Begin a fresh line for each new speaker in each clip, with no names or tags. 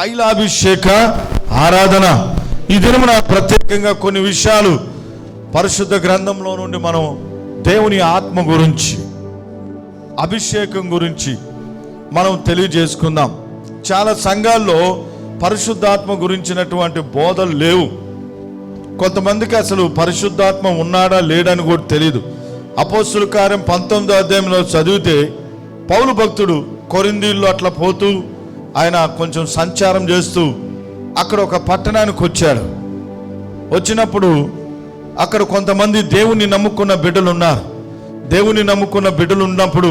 తైలాభిషేక ఆరాధన. ఈ దినమున ప్రత్యేకంగా కొన్ని విషయాలు పరిశుద్ధ గ్రంథంలో నుండి మనం దేవుని ఆత్మ గురించి, అభిషేకం గురించి మనం తెలియజేసుకుందాం. చాలా సంఘాల్లో పరిశుద్ధాత్మ గురించినటువంటి బోధలు లేవు. కొంతమందికి అసలు పరిశుద్ధాత్మ ఉన్నాడా లేడని కూడా తెలియదు. అపోస్తుల కార్యం 19వ అధ్యాయంలో చదివితే పౌలు భక్తుడు కొరింథీల్లో అట్లా పోతూ ఆయన కొంచెం సంచారం చేస్తూ అక్కడ ఒక పట్టణానికి వచ్చాడు. వచ్చినప్పుడు అక్కడ కొంతమంది దేవుని నమ్ముకున్న బిడ్డలు ఉన్నారు. దేవుని నమ్ముకున్న బిడ్డలు ఉన్నప్పుడు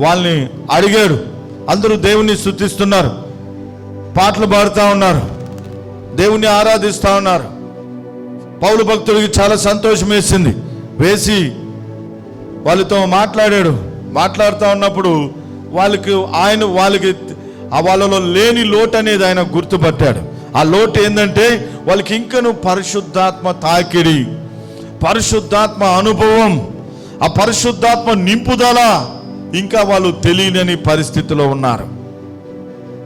వాళ్ళని అడిగాడు. అందరూ దేవుని స్తుతిస్తున్నారు, పాటలు పాడుతూ ఉన్నారు, దేవుని ఆరాధిస్తూ ఉన్నారు. పౌలు భక్తుడికి చాలా సంతోషం వేసి వాళ్ళతో మాట్లాడాడు. మాట్లాడుతూ ఉన్నప్పుడు వాళ్ళకి వాళ్ళలో లేని లోటు అనేది ఆయన గుర్తుపట్టాడు. ఆ లోటు ఏంటంటే వాళ్ళకి ఇంకను పరిశుద్ధాత్మ తాకిడి, పరిశుద్ధాత్మ అనుభవం, ఆ పరిశుద్ధాత్మ నింపుదల ఇంకా వాళ్ళు తెలియని పరిస్థితిలో ఉన్నారు.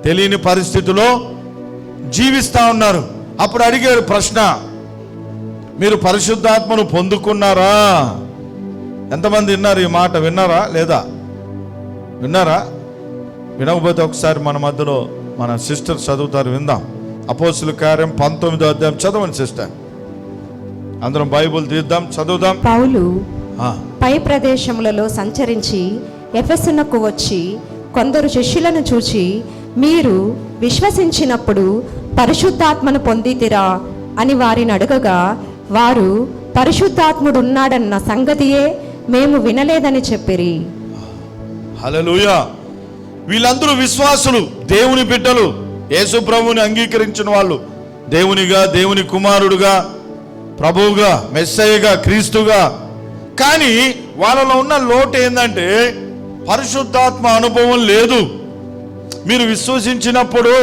తెలియని పరిస్థితిలో జీవిస్తూ ఉన్నారు. అప్పుడు అడిగారు ప్రశ్న, మీరు పరిశుద్ధాత్మను పొందుకున్నారా? ఎంతమంది విన్నారు ఈ మాట? విన్నారా లేదా? విన్నారా? వినకపోతే ఒకసారి మన మధ్యలో మన సిస్టర్ చదువుతారు, విందాం. అపోస్తుల కార్యం 19వ అధ్యాయం చదవండి సిస్టర్. అందరం బైబుల్ తీద్దాం, చదువుదాం.
పౌలు పై ప్రదేశములలో సంచరించి ఎఫెసునకు వచ్చి కొందరు శిష్యులను చూచి, మీరు విశ్వసించినప్పుడు పరిశుద్ధాత్మను పొందితిరా అని వారిని అడగగా, వారు పరిశుద్ధాత్ముడు ఉన్నాడన్న సంగతియే మేము వినలేదని చెప్పిరి.
హల్లెలూయా. వీళ్ళందరూ విశ్వాసులు, దేవుని బిడ్డలు, యేసు ప్రభువుని అంగీకరించిన వాళ్ళు, దేవునిగా, దేవుని కుమారుడుగా, ప్రభువుగా, మెస్సయ్యగా, క్రీస్తుగా. కానీ వాళ్ళలో ఉన్న లోటు ఏంటంటే పరిశుద్ధాత్మ అనుభవం లేదు. మీరు విశ్వసించినప్పుడు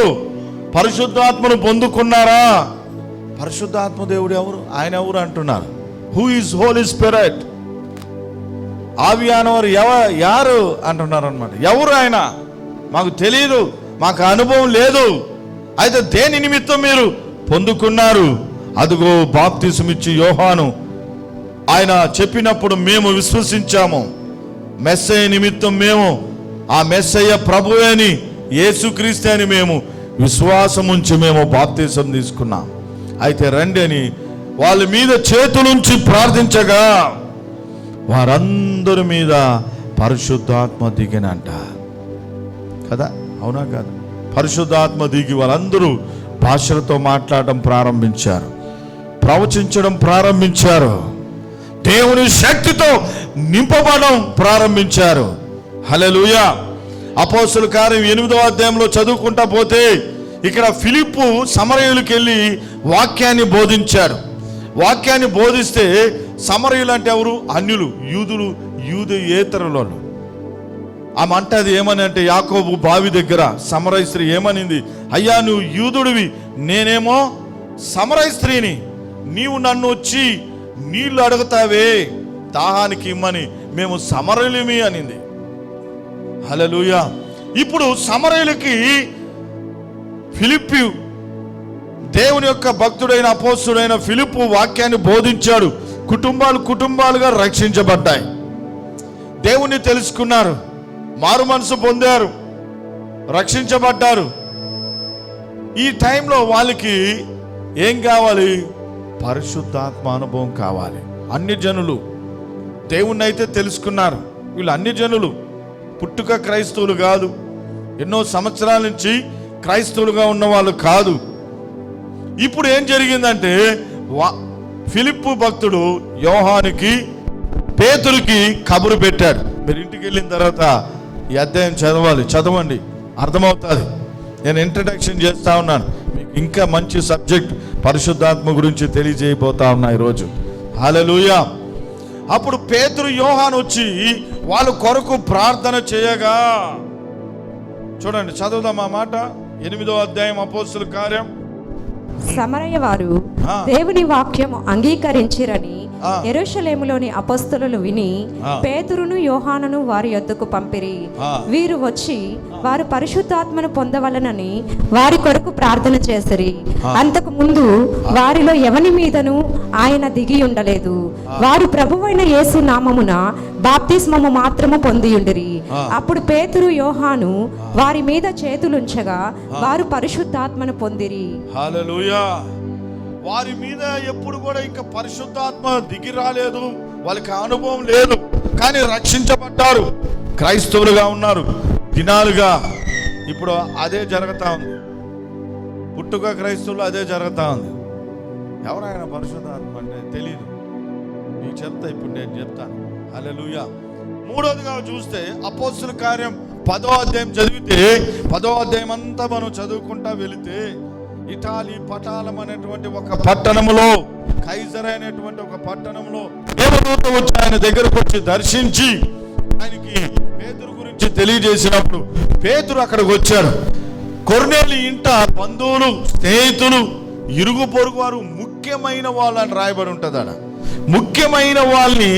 పరిశుద్ధాత్మను పొందుకున్నారా? పరిశుద్ధాత్మ దేవుడు ఎవరు? ఆయన ఎవరు అంటున్నారు? Who is holy spirit? ఆవియానవారు యారు అంటున్నారు అనమాట. ఎవరు ఆయన? మాకు తెలియదు, మాకు అనుభవం లేదు. అయితే దేని నిమిత్తం మీరు పొందుకున్నారు? అదుగో బాప్తిసమిచ్చి యోహాను ఆయన చెప్పినప్పుడు మేము విశ్వసించాము. మెస్సయ్య నిమిత్తం మేము ఆ మెస్సయ్య ప్రభువే అని, యేసుక్రీస్తు అని మేము విశ్వాసం ఉంచి మేము బాప్తిసం తీసుకున్నాం. అయితే రండి అని వాళ్ళ మీద చేతులుంచి ప్రార్థించగా వారందరి మీద పరిశుద్ధాత్మ దిగినంట కదా. అవునా కాదు? పరిశుద్ధాత్మ దిగి వాళ్ళందరూ భాషలతో మాట్లాడడం ప్రారంభించారు, ప్రవచించడం ప్రారంభించారు, దేవుని శక్తితో నింపబడడం ప్రారంభించారు. హల్లెలూయా. అపోస్తుల కార్యం 8వ అధ్యాయంలో చదువుకుంటా పోతే ఇక్కడ ఫిలిప్పు సమరయులకు వెళ్ళి వాక్యాన్ని బోధించాడు. వాక్యాన్ని బోధిస్తే సమరయులు అంటే ఎవరు? అన్యులు, యూదులు, యూదేతరులు. ఆమె అంటది ఏమని అంటే, యాకోబు బావి దగ్గర సమరయ స్త్రీ ఏమనింది? అయ్యా నువ్వు యూదుడివి, నేనేమో సమరయ స్త్రీని, నీవు నన్ను వచ్చి నీళ్లు అడుగుతావే దాహానికి ఇమ్మని, మేము సమరయులమి అనింది. హల్లెలూయా. ఇప్పుడు సమరయులకి ఫిలిప్పు, దేవుని యొక్క భక్తుడైన అపోస్తుడైన ఫిలిప్పు వాక్యాన్ని బోధించాడు. కుటుంబాలుగా రక్షించబడ్డాయి, దేవుణ్ణి తెలుసుకున్నారు, మారు మనసు పొందారు, రక్షించబడ్డారు. ఈ టైంలో వాళ్ళకి ఏం కావాలి? పరిశుద్ధాత్మ అనుభవం కావాలి. అన్ని జనులు దేవుణ్ణి అయితే తెలుసుకున్నారు. వీళ్ళు అన్ని జనులు, పుట్టుక క్రైస్తవులు కాదు, ఎన్నో సంవత్సరాల నుంచి క్రైస్తవులుగా ఉన్న వాళ్ళు కాదు. ఇప్పుడు ఏం జరిగిందంటే ఫిలిప్పు భక్తుడు యోహానుకి, పేతురుకి కబురు పెట్టాడు. మీరు ఇంటికి వెళ్ళిన తర్వాత ఈ అధ్యాయం చదవండి, అర్థమవుతుంది. నేను ఇంట్రడక్షన్ చేస్తా ఉన్నాను, మీకు ఇంకా మంచి సబ్జెక్ట్ పరిశుద్ధాత్మ గురించి తెలియజేయబోతా ఉన్నా ఈరోజు. హల్లెలూయా. అప్పుడు పేతురు యోహాను వచ్చి వాళ్ళ కొరకు ప్రార్థన చేయగా, చూడండి చదువుదాం ఆ మాట. 8వ అధ్యాయం అపోస్తుల కార్యం.
సమరయ వారు దేవుని వాక్యము అంగీకరించిరని యెరూషలేములోని అపొస్తలులు విని పేతురును యోహానును వారి యొద్దకు పంపిరి. వీరు వచ్చి వారు పరిశుద్ధాత్మను పొందవలనని వారి కొరకు ప్రార్థన చేసిరి. అంతకు ముందు వారిలో ఎవని మీదను ఆయన దిగి ఉండలేదు. వారు ప్రభువైన యేసు నామమున బాప్తిస్మము మాత్రము పొందియుండిరి. అప్పుడు పేతురు యోహాను వారి మీద చేతులుంచగా వారు పరిశుద్ధాత్మను పొందిరి.
హల్లెలూయా. వారి మీద ఎప్పుడు కూడా ఇంకా పరిశుద్ధాత్మ దిగి రాలేదు, వాళ్ళకి అనుభవం లేదు, కానీ రక్షించబడ్డారు, క్రైస్తవులుగా ఉన్నారు. దినాలుగా ఇప్పుడు అదే జరుగుతా ఉంది. పుట్టుక క్రైస్తవులు అదే జరుగుతా ఉంది. ఎవరైనా పరిశుద్ధాత్మ అంటే తెలియదు. నీకు చెప్తా, ఇప్పుడు నేను చెప్తాను. హల్లెలూయా. మూడోదిగా చూస్తే అపోస్తుల కార్యం 10వ అధ్యాయం చదివితే, 10వ అధ్యాయం అంతా మనం చదువుకుంటా వెళితే, ఇటాలీ పటాలం అనేటువంటి ఒక పట్టణములో, కైజర్ అనేటువంటి ఒక పట్టణంలో దేవదూత వచ్చి ఆయన దగ్గరకు వచ్చి దర్శించి ఆయనకి పేతురు గురించి తెలియజేసినప్పుడు పేతురు అక్కడికి వచ్చాడు. కొర్నేలి ఇంట బంధువులు, స్నేహితులు, ఇరుగు పొరుగు వారు, ముఖ్యమైన వాళ్ళని రాయబడి ఉంటుంది. ఆడ ముఖ్యమైన వాళ్ళని,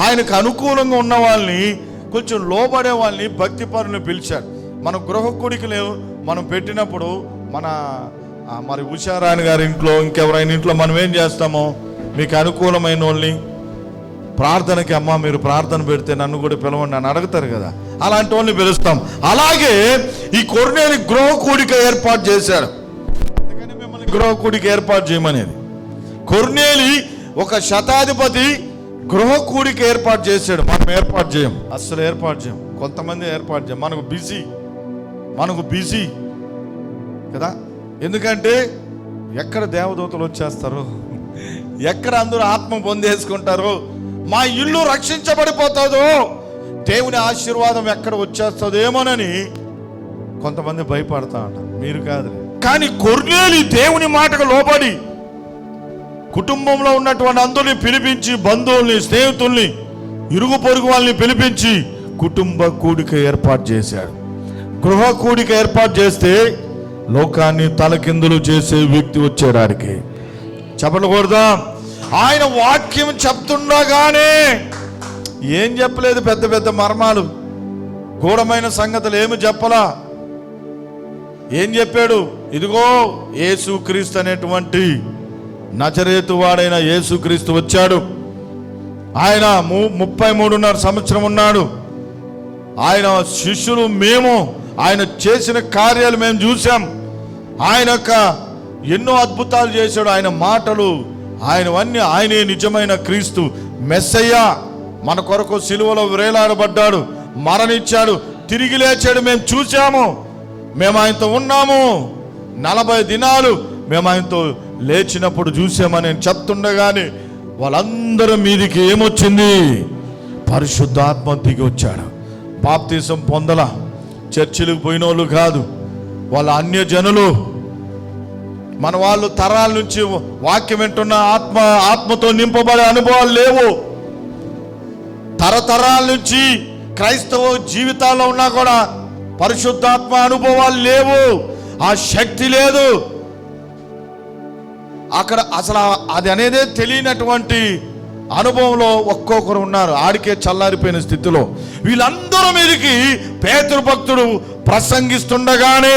ఆయనకు అనుకూలంగా ఉన్న వాళ్ళని, కొంచెం లోబడే వాళ్ళని, భక్తి పరులను పిలిచాడు. మన గృహ కూడికలు మనం పెట్టినప్పుడు మరి ఉషారాణి గారి ఇంట్లో, ఇంకెవరైనా ఇంట్లో మనం ఏం చేస్తామో, మీకు అనుకూలమైన వాళ్ళని ప్రార్థనకి, అమ్మ మీరు ప్రార్థన పెడితే నన్ను కూడా పిలవండి అని అడుగుతారు కదా, అలాంటి వాళ్ళని పిలుస్తాం. అలాగే ఈ కొర్నేలి గృహ కూడిక ఏర్పాటు చేశాడు. అందుకని మిమ్మల్ని గృహ కూడిక ఏర్పాటు చేయమనేది. కొర్నేలి ఒక శతాధిపతి గృహ కూడిక ఏర్పాటు చేశాడు. మనం ఏర్పాటు చేయం, అస్సలు ఏర్పాటు చేయం. కొంతమంది ఏర్పాటు చేయం, మనకు బిజీ కదా. ఎందుకంటే ఎక్కడ దేవదూతలు వచ్చేస్తారు, ఎక్కడ అందరూ ఆత్మ పొందేసుకుంటారు, మా ఇల్లు రక్షించబడిపోతుందో, దేవుని ఆశీర్వాదం ఎక్కడ వచ్చేస్తుందేమోనని కొంతమంది భయపడతా ఉంటారు. మీరు కాదు. కానీ కొర్నేలి దేవుని మాటకు లోబడి కుటుంబంలో ఉన్నటువంటి అందరిని పిలిపించి, బంధువుల్ని, స్నేహితుల్ని, ఇరుగు పొరుగు వాళ్ళని పిలిపించి కుటుంబ కూడిక ఏర్పాటు చేశాడు. గృహ కూడిక ఏర్పాటు చేస్తే లోకాన్ని తలకిందులు చేసే వ్యక్తి వచ్చేడానికి చెప్పకూడదా? ఆయన వాక్యం చెప్తుండగానే ఏం చెప్పలేదు, పెద్ద పెద్ద మర్మాలు, గూఢమైన సంగతులు ఏమి చెప్పలా. ఏం చెప్పాడు? ఇదిగో యేసుక్రీస్తు అనేటువంటి నజరేతు వాడైన యేసుక్రీస్తు వచ్చాడు. ఆయన 33.5 సంవత్సరం ఉన్నాడు. ఆయన శిష్యులు మేము ఆయన చేసిన కార్యాలు మేము చూసాం. ఆయన ఎన్నో అద్భుతాలు చేశాడు. ఆయన మాటలు, ఆయనవన్నీ, ఆయనే నిజమైన క్రీస్తు మెస్సయ్య. మన కొరకు సిలువలో వేలాడబడ్డాడు, మరణించాడు, తిరిగి లేచాడు. మేము చూసాము, మేము ఆయనతో ఉన్నాము. 40 దినాలు మేము ఆయనతో లేచినప్పుడు చూసామని నేను చెప్తుండగానే వాళ్ళందరి మీదికి ఏమొచ్చింది? పరిశుద్ధాత్మ దిగి వచ్చాడు. బాప్తిసం పొందల, చర్చిలకు పోయిన వాళ్ళు కాదు, వాళ్ళ అన్యజనులు, మన వాళ్ళు తరాల నుంచి వాక్యం వింటున్న ఆత్మతో నింపబడే అనుభవాలు లేవు. తరతరాల నుంచి క్రైస్తవ జీవితాల్లో ఉన్నా కూడా పరిశుద్ధాత్మ అనుభవాలు లేవు, ఆ శక్తి లేదు. అక్కడ అసలు అది అనేదే తెలియనటువంటి అనుభవంలో ఒక్కొక్కరు ఉన్నారు, ఆడికే చల్లారిపోయిన స్థితిలో. వీళ్ళందరూ మీదకి పేతురు భక్తుడు ప్రసంగిస్తుండగానే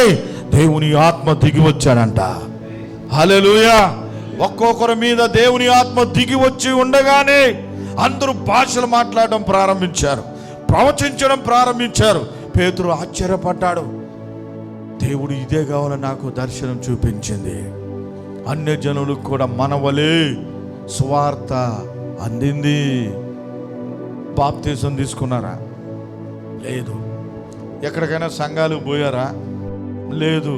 దేవుని ఆత్మ దిగి వచ్చాడంట. హల్లెలూయా. ఒక్కొక్కరి మీద దేవుని ఆత్మ దిగి వచ్చి ఉండగానే అందరూ భాషలు మాట్లాడడం ప్రారంభించారు, ప్రవచించడం ప్రారంభించారు. పేతురు ఆశ్చర్యపడ్డాడు. దేవుడు ఇదే కావాలని నాకు దర్శనం చూపించింది. అన్యజనులకు కూడా మనవలే సువార్త అందింది. బాప్తిసం తీసుకున్నారా? లేదు. ఎక్కడికైనా సంఘాలు పోయారా? లేదు.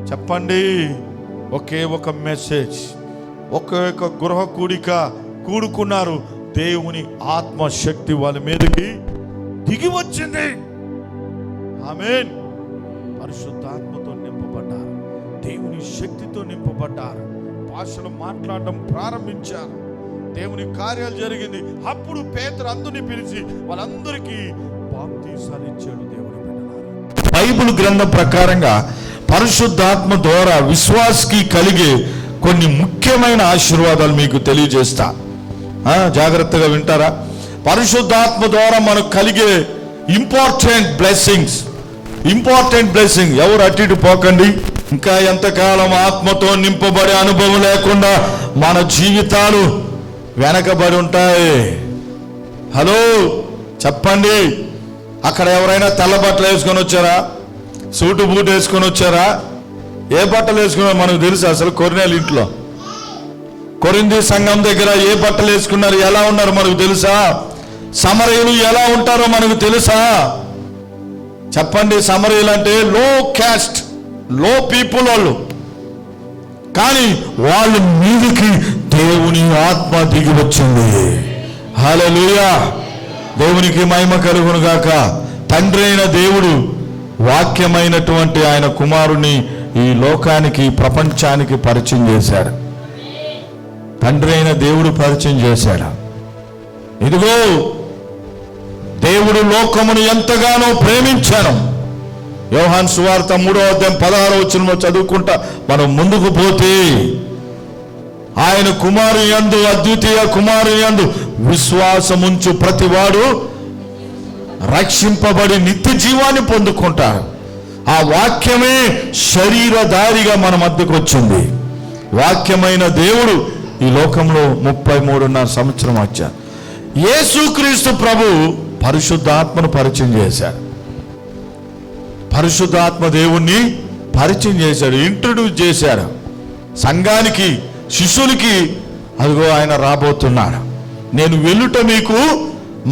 చెప్పండి. ఒకే ఒక మెసేజ్, ఒకే ఒక గృహ కూడిక కూడుకున్నారు. దేవుని ఆత్మశక్తి వాళ్ళ మీదకి దిగి వచ్చింది. ఆమేన్. పరిశుద్ధాత్మతో నింపబడ్డారు, దేవుని శక్తితో నింపబడ్డారు, భాషలు మాట్లాడడం ప్రారంభించారు, దేవుని కార్యాలు జరిగింది. అప్పుడు పేతురు అందరిని పిలిచి వాళ్ళందరికీ బాప్తీసాలు ఇచ్చాడు. దేవుని బిడ్డలారా, బైబిల్ గ్రంథం ప్రకారంగా పరిశుద్ధాత్మ ద్వారా విశ్వాసికి కలిగే కొన్ని ముఖ్యమైన ఆశీర్వాదాలు మీకు తెలియజేస్తా. జాగ్రత్తగా వింటారా? పరిశుద్ధాత్మ ద్వారా మనకు కలిగే ఇంపార్టెంట్ బ్లెస్సింగ్. ఎవరు అటు ఇటు పోకండి. ఇంకా ఎంతకాలం ఆత్మతో నింపబడే అనుభవం లేకుండా మన జీవితాలు వెనకబడి ఉంటాయి. హలో చెప్పండి. అక్కడ ఎవరైనా తెల్ల బట్టలు వేసుకొని వచ్చారా? సూటు బూట్ వేసుకొని వచ్చారా? ఏ బట్టలు వేసుకున్నారో మనకు తెలుసు. అసలు కొరినేలు ఇంట్లో కొరింథీ సంఘం దగ్గర ఏ బట్టలు వేసుకున్నారు, ఎలా ఉన్నారు మనకు తెలుసా? సమరయులు ఎలా ఉంటారో మనకు తెలుసా? చెప్పండి. సమరయులు అంటే లో క్యాస్ట్, లో పీపుల్ వాళ్ళు. కానీ వాళ్ళ మీదికి దేవుని ఆత్మ దిగి వచ్చింది. హల్లెలూయా, దేవునికి మహిమ కలుగును గాక. తండ్రి అయిన దేవుడు వాక్యమైనటువంటి ఆయన కుమారుని ఈ లోకానికి, ప్రపంచానికి పరిచయం చేశాడు. తండ్రి అయిన దేవుడు పరిచయం చేశాడు. ఇదిగో దేవుడు లోకమును ఎంతగానో ప్రేమించాను. యోహాను సువార్త 3:16 చదువుకుంటా మనం ముందుకు పోతే, ఆయన కుమారుని యందు, అద్వితీయ కుమారుని యందు విశ్వాసముంచు ప్రతివాడు రక్షింపబడి నిత్య జీవాన్ని పొందుకుంటారు. ఆ వాక్యమే శరీరధారిగా మన మధ్యకు వచ్చింది. వాక్యమైన దేవుడు ఈ లోకంలో 33.5 సంవత్సరం వచ్చారు. యేసుక్రీస్తు ప్రభు పరిశుద్ధాత్మను పరిచయం చేశాడు. పరిశుద్ధాత్మ దేవుణ్ణి పరిచయం చేశాడు, ఇంట్రడ్యూస్ చేశాడు సంఘానికి, శిష్యులకి. అదిగో ఆయన రాబోతున్నాడు. నేను వెళ్ళుట మీకు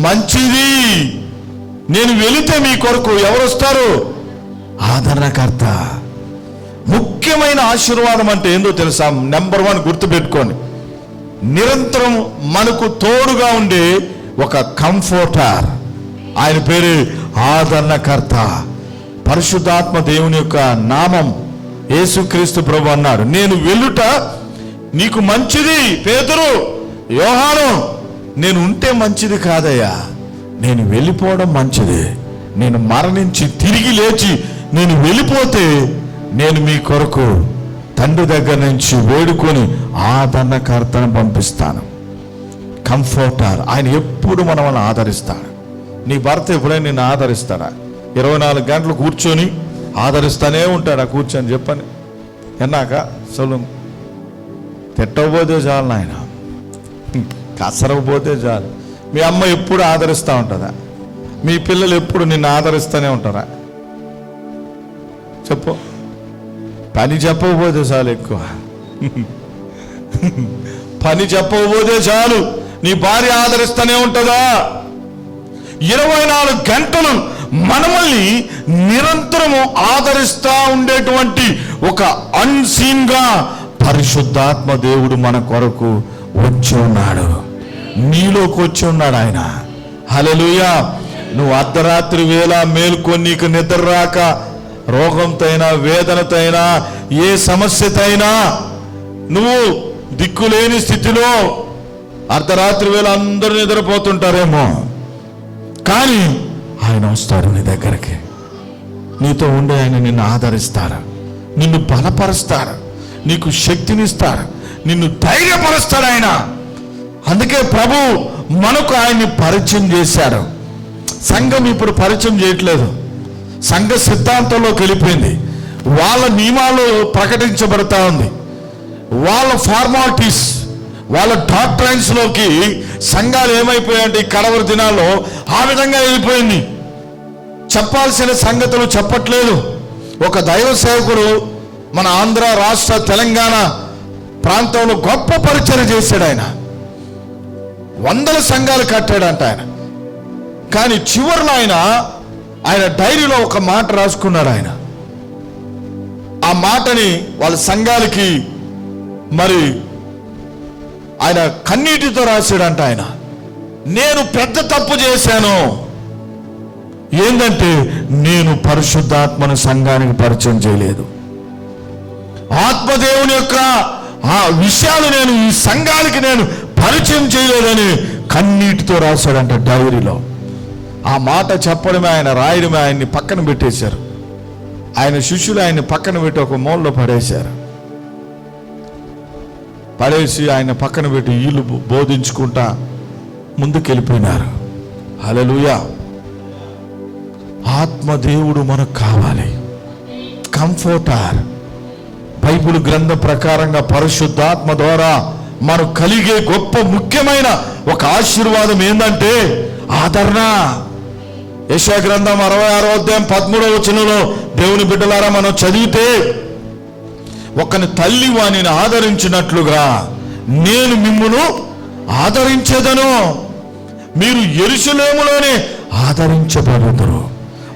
మంచిది. నేను వెళితే మీ కొరకు ఎవరు వస్తారు? ఆదరణకర్త. ముఖ్యమైన ఆశీర్వాదం అంటే ఏందో తెలుసా? నెంబర్ 1 గుర్తుపెట్టుకోండి. నిరంతరం మనకు తోడుగా ఉండే ఒక కంఫర్టర్. ఆయన పేరు ఆదరణకర్త. పరిశుద్ధాత్మ దేవుని యొక్క నామం. యేసుక్రీస్తు ప్రభు అన్నాడు, నేను వెళ్ళుట నీకు మంచిది. పేతురు, యోహాను, నేను ఉంటే మంచిది కాదయ్యా, నేను వెళ్ళిపోవడం మంచిది. నేను మరణించి తిరిగి లేచి నేను వెళ్ళిపోతే నేను మీ కొరకు తండ్రి దగ్గర నుంచి వేడుకొని ఆదరణకర్తను పంపిస్తాను. కంఫర్టర్. ఆయన ఎప్పుడు మనల్ని ఆదరిస్తాడు. నీ భర్త ఎప్పుడైనా నిన్ను ఆదరిస్తాడా? 24 గంటలు కూర్చొని ఆదరిస్తానే ఉంటాడా? కూర్చొని చెప్పని ఎన్నాక సొలు తిట్టకపోతే చాలు, నాయన కసరకపోతే చాలు. మీ అమ్మ ఎప్పుడు ఆదరిస్తూ ఉంటుందా? మీ పిల్లలు ఎప్పుడు నిన్ను ఆదరిస్తూనే ఉంటారా? చెప్పు. పని చెప్పకపోతే చాలు, ఎక్కువ పని చెప్పకపోతే చాలు నీ భార్య ఆదరిస్తూనే ఉంటుందా? 24 గంటలు మనల్ని నిరంతరము ఆదరిస్తూ ఉండేటువంటి ఒక అన్సీన్ గా పరిశుద్ధాత్మ దేవుడు మన కొరకు వచ్చి ఉన్నాడు. నీలోకి వచ్చి ఉన్నాడు ఆయన. హల్లెలూయా. నువ్వు అర్ధరాత్రి వేళ మేల్కొని నీకు నిద్ర రాక, రోగంతో అయినా, వేదనతో అయినా, ఏ సమస్యతో అయినా నువ్వు దిక్కులేని స్థితిలో అర్ధరాత్రి వేళ అందరూ నిద్రపోతుంటారేమో, కానీ ఆయన వస్తాడు నీ దగ్గరికి. నీతో ఉండే ఆయన నిన్ను ఆదరిస్తాడు, నిన్ను బలపరుస్తాడు, నీకు శక్తినిస్తాడు, నిన్ను ధైర్యపరుస్తాడు ఆయన. అందుకే ప్రభు మనకు ఆయన్ని పరిచయం చేశాడు. సంఘం ఇప్పుడు పరిచయం చేయట్లేదు. సంఘ సిద్ధాంతంలోకి వెళ్ళిపోయింది. వాళ్ళ నియమాలు ప్రకటించబడతా ఉంది. వాళ్ళ ఫార్మాలిటీస్, వాళ్ళ డాక్ట్రైన్స్లోకి సంఘాలు ఏమైపోయాయంటే ఈ కడవరి దినాల్లో ఆ విధంగా వెళ్ళిపోయింది. చెప్పాల్సిన సంగతులు చెప్పట్లేదు. ఒక దైవ సేవకుడు మన ఆంధ్ర రాష్ట్ర, తెలంగాణ ప్రాంతంలో గొప్ప పరిచయం చేశాడు. ఆయన 100 సంఘాలు కట్టాడంట ఆయన. కానీ చివరిలో ఆయన డైరీలో ఒక మాట రాసుకున్నాడు. ఆ మాటని వాళ్ళ సంఘాలకి మరి ఆయన కన్నీటితో రాశాడంట. ఆయన, నేను పెద్ద తప్పు చేశాను. ఏంటంటే నేను పరిశుద్ధాత్మను సంఘానికి పరిచయం చేయలేదు. ఆత్మదేవుని యొక్క ఆ విషయాలు నేను ఈ సంఘానికి నేను పరిచయం చేయలేదని కన్నీటితో రాశాడంట డైరీలో. ఆ మాట చెప్పడమే, ఆయన రాయడమే ఆయన్ని పక్కన పెట్టేశారు. ఆయన శిష్యులు ఆయన్ని పక్కన పెట్టి ఒక మూలలో పడేశారు. పడేసి ఆయన పక్కన పెట్టి వీళ్ళు బోధించుకుంటా ముందుకెళ్ళిపోయినారు. హల్లెలూయా. ఆత్మదేవుడు మనకు కావాలి, కంఫర్టర్. బైబిల్ గ్రంథం ప్రకారంగా పరిశుద్ధాత్మ ద్వారా మనకు కలిగే గొప్ప ముఖ్యమైన ఒక ఆశీర్వాదం ఏంటంటే ఆదరణ. యెషయా గ్రంథం 66వ అధ్యాయం 13వ వచనంలో దేవుని బిడ్డలారా మనం చదివితే, ఒకని తల్లి వానిని ఆదరించినట్లుగా నేను మిమ్మును ఆదరించేదను, మీరు యెరూషలేములోనే ఆదరించబడుదురు.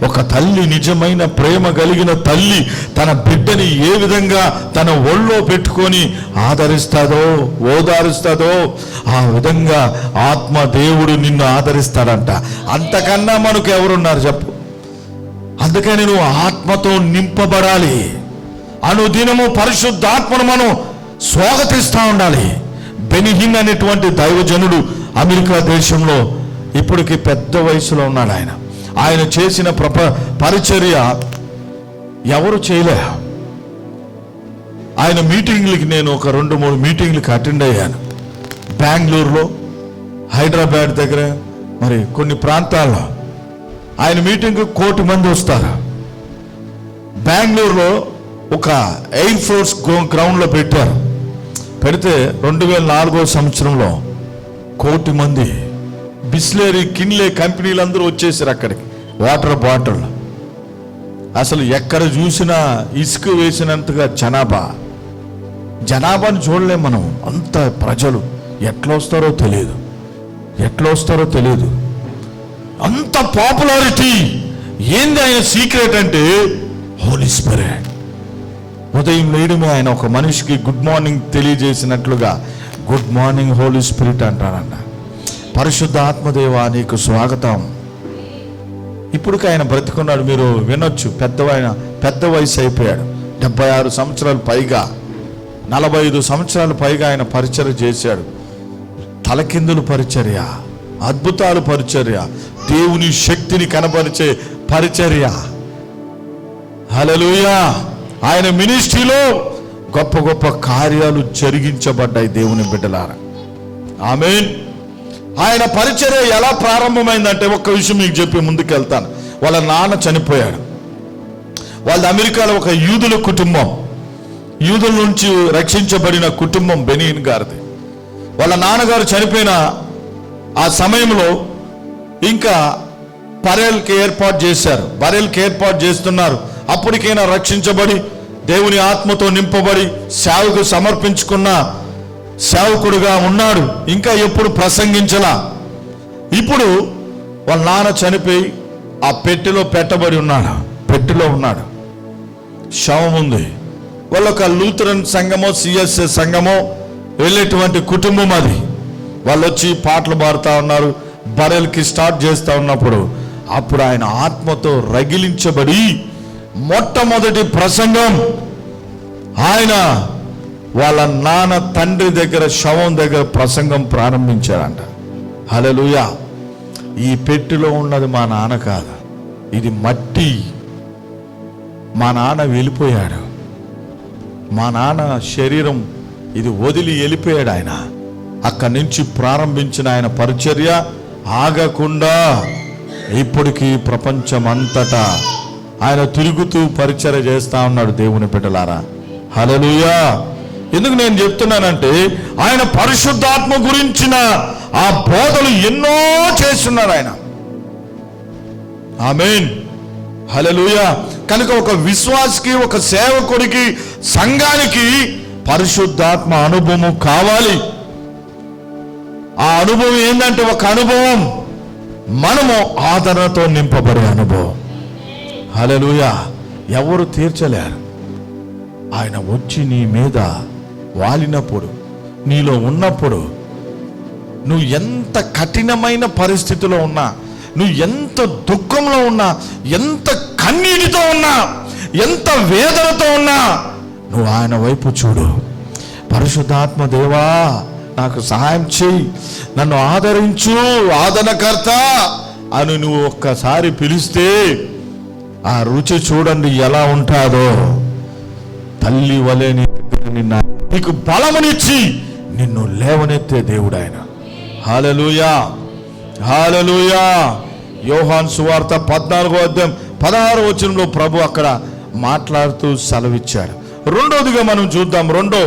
ఒక తల్లి, నిజమైన ప్రేమ కలిగిన తల్లి తన బిడ్డని ఏ విధంగా తన ఒళ్ళో పెట్టుకొని ఆదరిస్తాదో, ఓదారుస్తాదో, ఆ విధంగా ఆత్మ దేవుడు నిన్ను ఆదరిస్తాడంట. అంతకన్నా మనకు ఎవరున్నారు చెప్పు? అందుకని నువ్వు ఆత్మతో నింపబడాలి. అనుదినము పరిశుద్ధాత్మను మనం స్వాగతిస్తూ ఉండాలి. బెనిహిన్ అనేటువంటి దైవజనుడు అమెరికా దేశంలో ఇప్పటికి పెద్ద వయసులో ఉన్నాడు. ఆయన చేసిన పరిచర్య ఎవరు చేయలే. ఆయన మీటింగ్లకి నేను ఒక 2-3 మీటింగ్లకి అటెండ్ అయ్యాను. బెంగళూరులో, హైదరాబాద్ దగ్గర, మరి కొన్ని ప్రాంతాల్లో ఆయన మీటింగ్కి 1 కోటి మంది వస్తారు. బెంగళూరులో ఒక ఎయిర్ ఫోర్స్ గ్రౌండ్లో పెట్టారు. పెడితే 2004వ సంవత్సరంలో 1 కోటి మంది బిస్లేరీ, కిన్లే కంపెనీలు అందరూ వచ్చేసారు అక్కడికి. వాటర్ బాటిల్, అసలు ఎక్కడ చూసినా ఇసుక వేసినంతగా జనాభాను చూడలేం మనం. అంత ప్రజలు ఎట్లా వస్తారో తెలియదు. అంత పాపులారిటీ. ఏంది ఆయన సీక్రెట్ అంటే హోలీ స్పిరిట్. ఉదయం లేయడమే ఆయన ఒక మనిషికి గుడ్ మార్నింగ్ తెలియజేసినట్లుగా గుడ్ మార్నింగ్ హోలీ స్పిరిట్ అంటారంట. పరిశుద్ధ ఆత్మదేవా నీకు స్వాగతం. ఇప్పుడు ఆయన బ్రతికున్నాడు, మీరు వినొచ్చు. పెద్ద వయసు అయిపోయాడు. 76 సంవత్సరాలు పైగా, 45 సంవత్సరాలు పైగా ఆయన పరిచర్య చేశాడు. తలకిందులు పరిచర్య, అద్భుతాలు పరిచర్య, దేవుని శక్తిని కనపరిచే పరిచర్య. హల్లెలూయా. ఆయన మినిస్ట్రీలో గొప్ప గొప్ప కార్యాలు జరిగించబడ్డాయి దేవుని బిడ్డలారా. ఆమేన్. ఆయన పరిచర్య ఎలా ప్రారంభమైందంటే, ఒక్క విషయం మీకు చెప్పి ముందుకెళ్తాను. వాళ్ళ నాన్న చనిపోయాడు. వాళ్ళ అమెరికాలో ఒక యూదుల కుటుంబం, యూదుల నుంచి రక్షించబడిన కుటుంబం బెనిహిన్ గారిది. వాళ్ళ నాన్నగారు చనిపోయిన ఆ సమయంలో ఇంకా బరేల్కి ఏర్పాటు చేశారు. బరేల్కి ఏర్పాటు చేస్తున్నారు. అప్పటికైనా రక్షించబడి దేవుని ఆత్మతో నింపబడి సేవకు సమర్పించుకున్న సేవకుడుగా ఉన్నాడు. ఇంకా ఎప్పుడు ప్రసంగించలా. ఇప్పుడు వాళ్ళ నాన్న చనిపోయి ఆ పెట్టెలో పెట్టబడి ఉన్నాడు. పెట్టెలో ఉన్నాడు, శవం ఉంది. వాళ్ళొక లూథరన్ సంఘమో, సిఎస్ఏ సంఘమో వెళ్ళేటువంటి కుటుంబం అది. వాళ్ళు వచ్చి పాటలు పాడుతూ ఉన్నారు. బరెల్కి స్టార్ట్ చేస్తూ ఉన్నప్పుడు అప్పుడు ఆయన ఆత్మతో రగిలించబడి మొట్టమొదటి ప్రసంగం ఆయన వాళ్ళ నాన్న తండ్రి దగ్గర, శవం దగ్గర ప్రసంగం ప్రారంభించారంట. హల్లెలూయా. ఈ పెట్టెలో ఉన్నది మా నాన్న కాదు, ఇది మట్టి. మా నాన్న వెళ్ళిపోయాడు. మా నాన్న శరీరం ఇది వదిలి వెళ్ళిపోయాడు. ఆయన అక్కడి నుంచి ప్రారంభించిన ఆయన పరిచర్య ఆగకుండా ఇప్పటికీ ప్రపంచం అంతటా ఆయన తిరుగుతూ పరిచర్య చేస్తా ఉన్నాడు దేవుని బిడ్డలారా. హల్లెలూయా. ఎందుకు నేను చెప్తున్నానంటే, ఆయన పరిశుద్ధాత్మ గురించిన ఆ బోధలు ఎన్నో చేస్తున్నాడు ఆయన. ఆమేన్. హల్లెలూయా. కనుక ఒక విశ్వాసికి, ఒక సేవకుడికి, సంఘానికి పరిశుద్ధాత్మ అనుభవం కావాలి. ఆ అనుభవం ఏంటంటే, ఒక అనుభవం మనము ఆదరణతో నింపబడే అనుభవం. హల్లెలూయా. ఎవరు తీర్చలేరు. ఆయన వచ్చి నీ మీద వాలినప్పుడు, నీలో ఉన్నప్పుడు, నువ్వు ఎంత కఠినమైన పరిస్థితిలో ఉన్నా, నువ్వు ఎంత దుఃఖంలో ఉన్నా, ఎంత కన్నీటితో ఉన్నా, ఎంత వేదనతో ఉన్నా, నువ్వు ఆయన వైపు చూడు. పరిశుద్ధాత్మ దేవా నాకు సహాయం చేయి, నన్ను ఆదరించు, ఆదరణకర్త అని నువ్వు ఒక్కసారి పిలిస్తే ఆ రుచి చూడండి ఎలా ఉంటాదో. తల్లి వలె నీకు బలమునిచ్చి నిన్ను లేవనెత్తే దేవుడు ఆయన. హల్లెలూయా, హల్లెలూయా. యోహాను సువార్త 14:16 ప్రభు అక్కడ మాట్లాడుతూ సెలవిచ్చాడు. రెండోదిగా మనం చూద్దాం. రెండో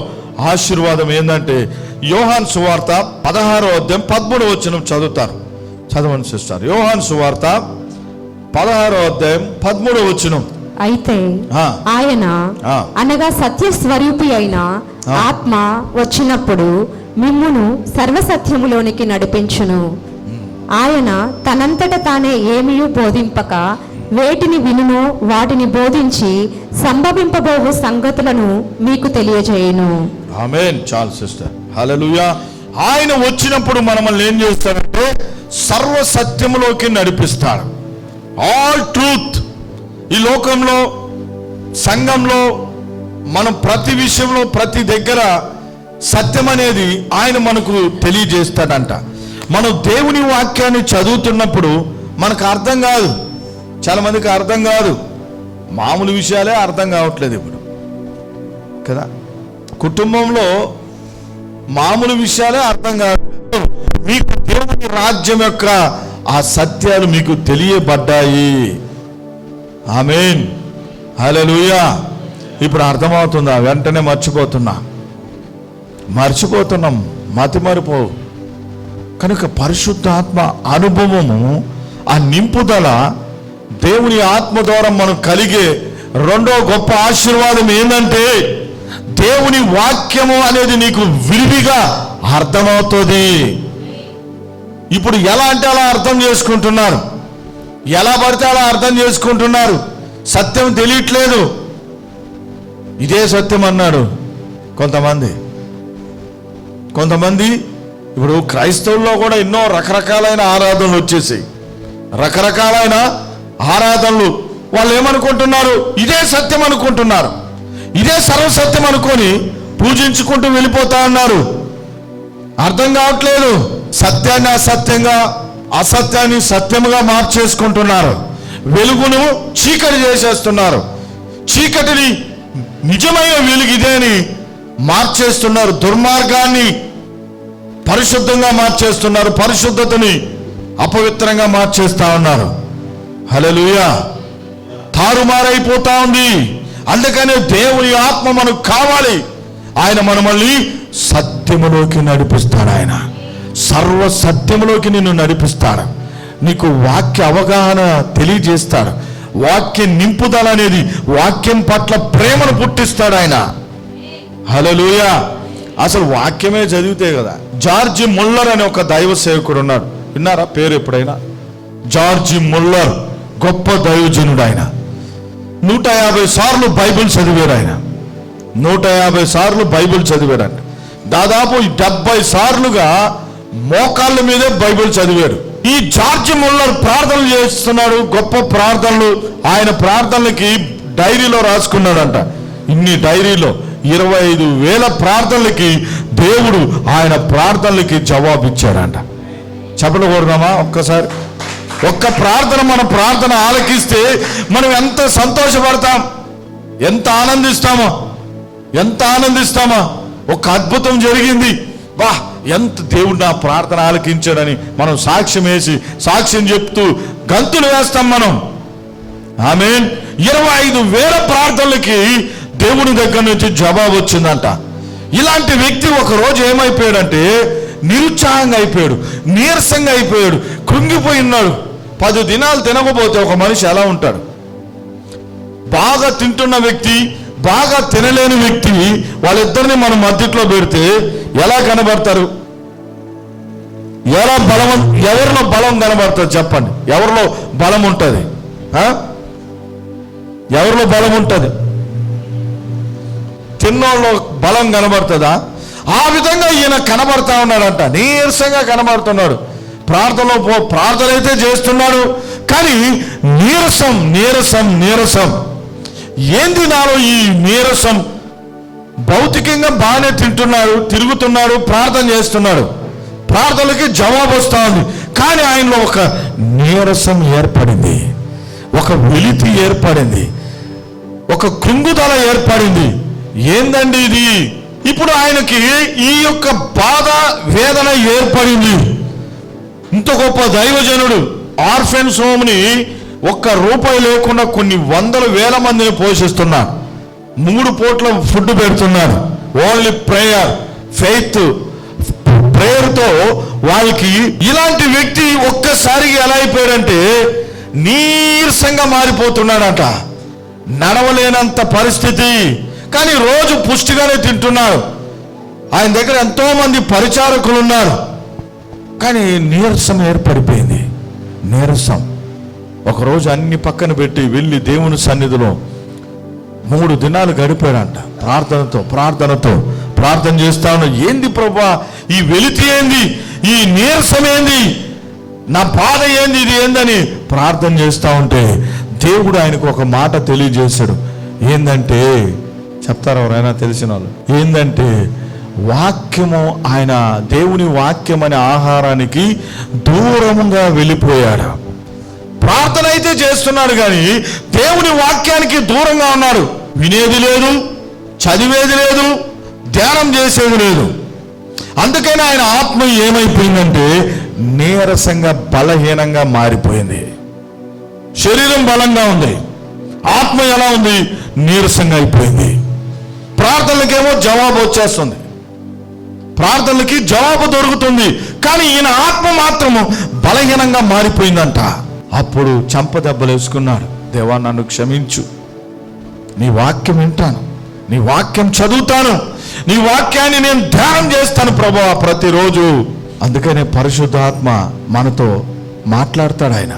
ఆశీర్వాదం ఏంటంటే యోహాను సువార్త 16:13 చదువుతారు. చదవండి సిస్టర్. యోహాను సువార్త 16:13.
అయితే ఆయన అనగా సత్య స్వరూపి అయిన ఆత్మ వచ్చినప్పుడు మిమ్మును సర్వసత్యములోనికి నడిపించును. ఆయన తనంతట తానే ఏమీ బోధింపక వేటిని వినునో వాటిని బోధించి సంభవింపబోవు సంగతులను మీకు తెలియజేయును.
ఆమేన్. చాలు సిస్టర్. హల్లెలూయా. ఆయన వచ్చినప్పుడు మనల్ని ఏం చేస్తాడంటే సర్వ సత్యములోకి నడిపిస్తాడు. All truth. ఈ లోకంలో, సంఘంలో మనం ప్రతి విషయంలో, ప్రతి దగ్గర సత్యం అనేది ఆయన మనకు తెలియజేస్తాడంట. మనం దేవుని వాక్యాన్ని చదువుతున్నప్పుడు మనకు అర్థం కాదు. చాలా మందికి అర్థం కాదు. మామూలు విషయాలే అర్థం కావట్లేదు ఇప్పుడు కదా. కుటుంబంలో మామూలు విషయాలే అర్థం కావట్లేదు. మీకు దేవుని రాజ్యం యొక్క ఆ సత్యాలు మీకు తెలియబడ్డాయి. ఆమేన్. హల్లెలూయా. ఇప్పుడు అర్థమవుతుందా? వెంటనే మర్చిపోతున్నాం. మతిమరుపు. కనుక పరిశుద్ధాత్మ అనుభవము, ఆ నింపుదల, దేవుని ఆత్మ ద్వారా మనం కలిగే రెండో గొప్ప ఆశీర్వాదం ఏంటంటే దేవుని వాక్యము అనేది నీకు విరివిగా అర్థమవుతుంది. ఇప్పుడు ఎలా అంటే అలా అర్థం చేసుకుంటున్నారు, ఎలా పడితే అలా అర్థం చేసుకుంటున్నారు. సత్యం తెలియట్లేదు. ఇదే సత్యం అన్నాడు కొంతమంది. ఇప్పుడు క్రైస్తవుల్లో కూడా ఎన్నో రకరకాలైన ఆరాధనలు వచ్చేసాయి. రకరకాలైన ఆరాధనలు. వాళ్ళు ఏమనుకుంటున్నారు? ఇదే సత్యం అనుకుంటున్నారు. ఇదే సర్వసత్యం అనుకొని పూజించుకుంటూ వెళ్ళిపోతా ఉన్నారు. అర్థం కావట్లేదు. సత్యాన్ని అసత్యంగా, అసత్యాన్ని సత్యముగా మార్చేసుకుంటున్నారు. వెలుగును చీకటి చేసేస్తున్నారు. చీకటిని నిజమైన వెలుగు ఇదే అని మార్చేస్తున్నారు. దుర్మార్గాన్ని పరిశుద్ధంగా మార్చేస్తున్నారు. పరిశుద్ధతని అపవిత్రంగా మార్చేస్తా ఉన్నారు. హల్లెలూయా. తారుమారైపోతా ఉంది. అందుకనే దేవుని ఆత్మ మనకు కావాలి. ఆయన మనల్ని సత్యములోకి నడిపిస్తాడు. ఆయన సర్వ సత్యములోకి నిన్ను నడిపిస్తాడు. నీకు వాక్య అవగాహన తెలియజేస్తాడు. వాక్య నింపుదల అనేది వాక్యం పట్ల ప్రేమను పుట్టిస్తాడు ఆయన. హల్లెలూయా. అసలు వాక్యమే చదివితే కదా. జార్జి ముల్లర్ అనే ఒక దైవ సేవకుడు ఉన్నాడు. విన్నారా పేరు ఎప్పుడైనా? జార్జి ముల్లర్ గొప్ప దైవజనుడు. ఆయన 150 సార్లు బైబిల్ చదివాడు. ఆయన 150 సార్లు బైబిల్ చదివాడంట. దాదాపు 70 సార్లుగా మోకాళ్ళ మీదే బైబిల్ చదివాడు. ఈ జార్జి ముల్లర్ ప్రార్థనలు చేస్తున్నాడు. గొప్ప ప్రార్థనలు. ఆయన ప్రార్థనలకి డైరీలో రాసుకున్నాడంట. ఇన్ని డైరీలో 25,000 ప్రార్థనలకి దేవుడు ఆయన ప్రార్థనలకి జవాబు ఇచ్చాడంట. చెప్పలు కొడదామా ఒక్కసారి? ఒక్క ప్రార్థన, మన ప్రార్థన ఆలకిస్తే మనం ఎంత సంతోషపడతాం, ఎంత ఆనందిస్తామా. ఒక అద్భుతం జరిగింది, వా ఎంత దేవుడు నా ప్రార్థన ఆలకించాడని మనం సాక్ష్యం చెప్తూ గంతులు వేస్తాం మనం. ఆమేన్. 25,000 ప్రార్థనలకి దేవుని దగ్గర నుంచి జవాబు వచ్చిందంట. ఇలాంటి వ్యక్తి ఒక రోజు ఏమైపోయాడంటే నిరుత్సాహంగా అయిపోయాడు, నీరసంగా అయిపోయాడు, కృంగిపోయి ఉన్నాడు. 10 దినాలు తినకపోతే ఒక మనిషి ఎలా ఉంటాడు? బాగా తింటున్న వ్యక్తి, బాగా తినలేని వ్యక్తి, వాళ్ళిద్దరిని మనం మధ్యలో పెడితే ఎలా కనబడతారు? ఎవరిలో బలం కనబడుతుంది చెప్పండి? ఎవరిలో బలం ఉంటుంది? ఎవరిలో బలం ఉంటుంది? తిన్నోళ్ళలో బలం కనబడుతుందా? ఆ విధంగా ఈయన కనబడతా ఉన్నాడంట. నీరసంగా కనబడుతున్నాడు. ప్రార్థన అయితే చేస్తున్నాడు, కానీ నీరసం. ఏంది నాలో ఈ నీరసం? భౌతికంగా బాగానే తిరుగుతున్నాడు, ప్రార్థన చేస్తున్నాడు, ప్రార్థనలకి జవాబు వస్తా ఉంది, కానీ ఆయనలో ఒక నీరసం ఏర్పడింది, ఒక వెలితి ఏర్పడింది, ఒక కృంగుదల ఏర్పడింది. ఏందండి ఇది ఇప్పుడు ఆయనకి ఈ యొక్క బాధ వేదన ఏర్పడింది. ఇంత గొప్ప దైవజనుడు ఆర్ఫెన్స్ హోమ్ని ఒక్క రూపాయి లేకుండా కొన్ని వందల వేల మందిని పోషిస్తున్నారు. 3 పూట్ల ఫుడ్ పెడుతున్నారు. ఓన్లీ ప్రేయర్, ఫెయిత్, ప్రేయర్తో వాళ్ళకి. ఇలాంటి వ్యక్తి ఒక్కసారిగా ఎలా అయిపోయాడంటే నీరసంగా మారిపోతున్నాడట. నడవలేనంత పరిస్థితి. కానీ రోజు పుష్టిగానే తింటున్నారు. ఆయన దగ్గర ఎంతో మంది పరిచారకులు ఉన్నారు. కానీ నీరసం ఏర్పడిపోయింది. నీరసం. ఒకరోజు అన్ని పక్కన పెట్టి వెళ్ళి దేవుని సన్నిధిలో 3 దినాలు గడిపాడంట. ప్రార్థనతో ప్రార్థన చేస్తాను. ఏంది ప్రభా ఈ వెలితి ఏంది, ఈ నీరసం ఏంది, నా బాధ ఏంది, ఇది ఏందని ప్రార్థన చేస్తూ ఉంటే దేవుడు ఆయనకు ఒక మాట తెలియజేశాడు. ఏందంటే, చెప్తారు ఎవరైనా తెలిసిన వాళ్ళు, ఏందంటే వాక్యము, ఆయన దేవుని వాక్యం అనే ఆహారానికి దూరంగా వెళ్ళిపోయాడు. ప్రార్థన అయితే చేస్తున్నాడు కానీ దేవుని వాక్యానికి దూరంగా ఉన్నాడు. వినేది లేదు, చదివేది లేదు, ధ్యానం చేసేది లేదు. అందుకని ఆయన ఆత్మ ఏమైపోయిందంటే నీరసంగా, బలహీనంగా మారిపోయింది. శరీరం బలంగా ఉంది, ఆత్మ ఎలా ఉంది? నీరసంగా అయిపోయింది. ప్రార్థనలకేమో జవాబు వచ్చేస్తుంది, ప్రార్థనలకి జవాబు దొరుకుతుంది, కానీ ఈయన ఆత్మ మాత్రము బలహీనంగా మారిపోయిందంట. అప్పుడు చెంపదెబ్బలు వేసుకున్నాడు. దేవా నన్ను క్షమించు, నీ వాక్యం వింటాను, నీ వాక్యం చదువుతాను, నీ వాక్యాన్ని నేను ధ్యానం చేస్తాను ప్రభువా ప్రతిరోజు. అందుకనే పరిశుద్ధాత్మ మనతో మాట్లాడతాడు. ఆయన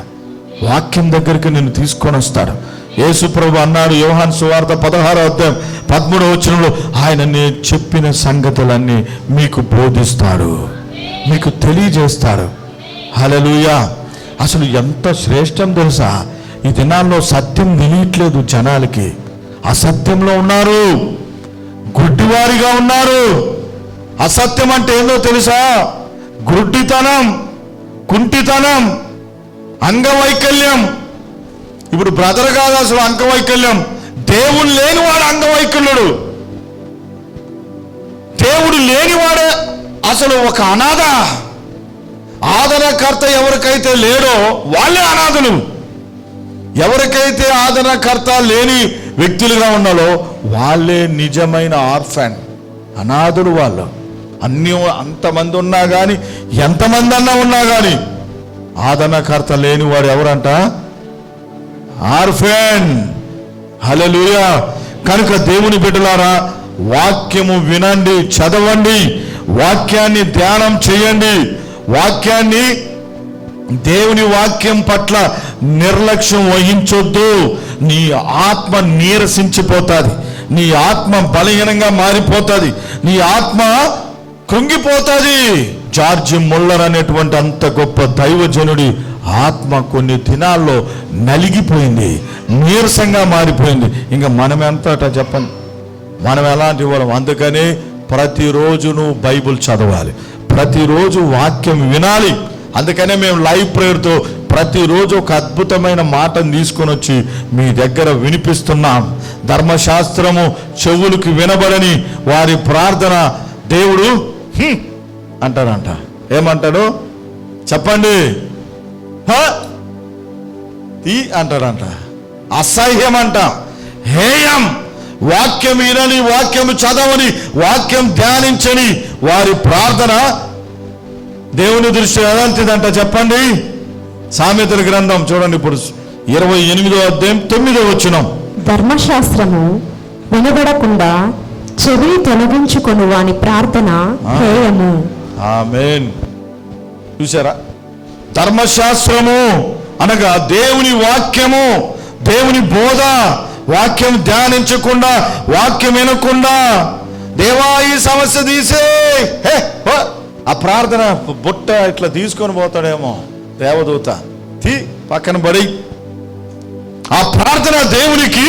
వాక్యం దగ్గరికి నిన్ను తీసుకొని వస్తాడు. యేసు ప్రభు అన్నాడు యోహాను సువార్త 16వ అధ్యాయం 13వ వచనంలో, ఆయన నేను చెప్పిన సంగతులన్నీ మీకు బోధిస్తాడు, మీకు తెలియజేస్తాడు. హల్లెలూయా. అసలు ఎంత శ్రేష్టం తెలుసా? ఈ దినాల్లో సత్యం తెలియట్లేదు జనాలకి. అసత్యంలో ఉన్నారు, గుడ్డివారిగా ఉన్నారు. అసత్యం అంటే ఏందో తెలుసా? గుడ్డితనం, కుంటితనం, అంగవైకల్యం. ఇప్పుడు బ్రదర్ కాదు అసలు అంగవైకల్యం. దేవుడు లేనివాడు అంగవైకల్యుడు. దేవుడు లేనివాడే అసలు ఒక అనాథ. ఆదరణకర్త ఎవరికైతే లేడో వాళ్ళే అనాథులు. ఎవరికైతే ఆదరణకర్త లేని వ్యక్తులుగా ఉన్నారో వాళ్ళే నిజమైన ఆర్ఫన్, అనాథులు. వాళ్ళు అంతమంది ఉన్నా కానీ, ఎంతమంది అన్నా ఉన్నా కానీ ఆదరణకర్త లేని వాడు ఎవరంట? ఆర్ఫన్. హల్లెలూయా. కనుక దేవుని బిడ్డలారా, వాక్యము వినండి, చదవండి, వాక్యాన్ని ధ్యానం చేయండి. వాక్యాన్ని, దేవుని వాక్యం పట్ల నిర్లక్ష్యం వహించొద్దు. నీ ఆత్మ నీరసించిపోతుంది, నీ ఆత్మ బలహీనంగా మారిపోతుంది, నీ ఆత్మ కృంగిపోతుంది. జార్జి ముల్లర్ అనేటువంటి అంత గొప్ప దైవజనుడి ఆత్మ కొన్ని దినాల్లో నలిగిపోయింది, నీరసంగా మారిపోయింది. ఇంకా మనం ఎంత చెప్పండి, మనం ఎలాంటి వాళ్ళం? అందుకనే ప్రతిరోజు నువ్వు బైబుల్ చదవాలి, ప్రతిరోజు వాక్యం వినాలి. అందుకనే మేము లైవ్ ప్రేయర్తో ప్రతిరోజు ఒక అద్భుతమైన మాటను తీసుకొని వచ్చి మీ దగ్గర వినిపిస్తున్నాం. ధర్మశాస్త్రము చెవులకు వినబడని వారి ప్రార్థన దేవుడు అంటాడంట. ఏమంటాడు చెప్పండి? అంటాడంట. అసహ్యం అంట, హేయం. వాక్యం వినని, వాక్యం చదవని, వాక్యం ధ్యానించని వారి ప్రార్థన దేవుని దృష్టిలో ఎలాంటిదంట చెప్పండి? సామెతల గ్రంథం చూడండి, ఇప్పుడు 28వ అధ్యాయం 9వ వచనం.
ధర్మశాస్త్రము వినబడకుండా చెవి తొలగించుకొని వాని ప్రార్థన హేయము.
ఆమేన్. చూసారా? ధర్మశాస్త్రము అనగా దేవుని వాక్యము, దేవుని బోధ. వాక్యం ధ్యానించకుండా, వాక్యం వినకుండా, దేవా ఈ సమస్య తీసే, ఆ ప్రార్థన బుట్ట ఇట్లా తీసుకొని పోతాడేమో దేవదూత, పక్కన పడి. ఆ ప్రార్థన దేవునికి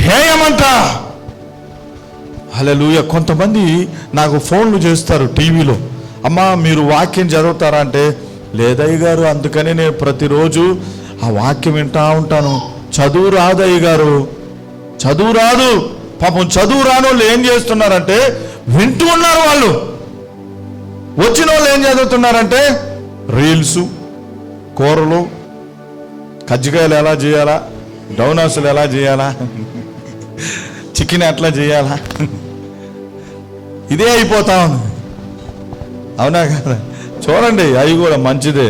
హేయమంట. హల్లెలూయా. కొంతమంది నాకు ఫోన్లు చేస్తారు టీవీలో, అమ్మా మీరు వాక్యం చదువుతారా అంటే, లేదయ్య గారు, అందుకని నేను ప్రతిరోజు ఆ వాక్యం వింటా ఉంటాను. చదువు రాదు అయ్య గారు, చదువు రాదు, పాపం చదువు రాని వాళ్ళు ఏం చేస్తున్నారంటే వింటూ ఉన్నారు. వాళ్ళు వచ్చిన వాళ్ళు ఏం చదువుతున్నారంటే రీల్స్, కూరలు, కజ్జికాయలు ఎలా చేయాలా, డౌనాసులు ఎలా చేయాలా, చికెన్ ఎట్లా చేయాలా, ఇదే అయిపోతా ఉంది. అవునా కదా? చూడండి, అవి కూడా మంచిదే.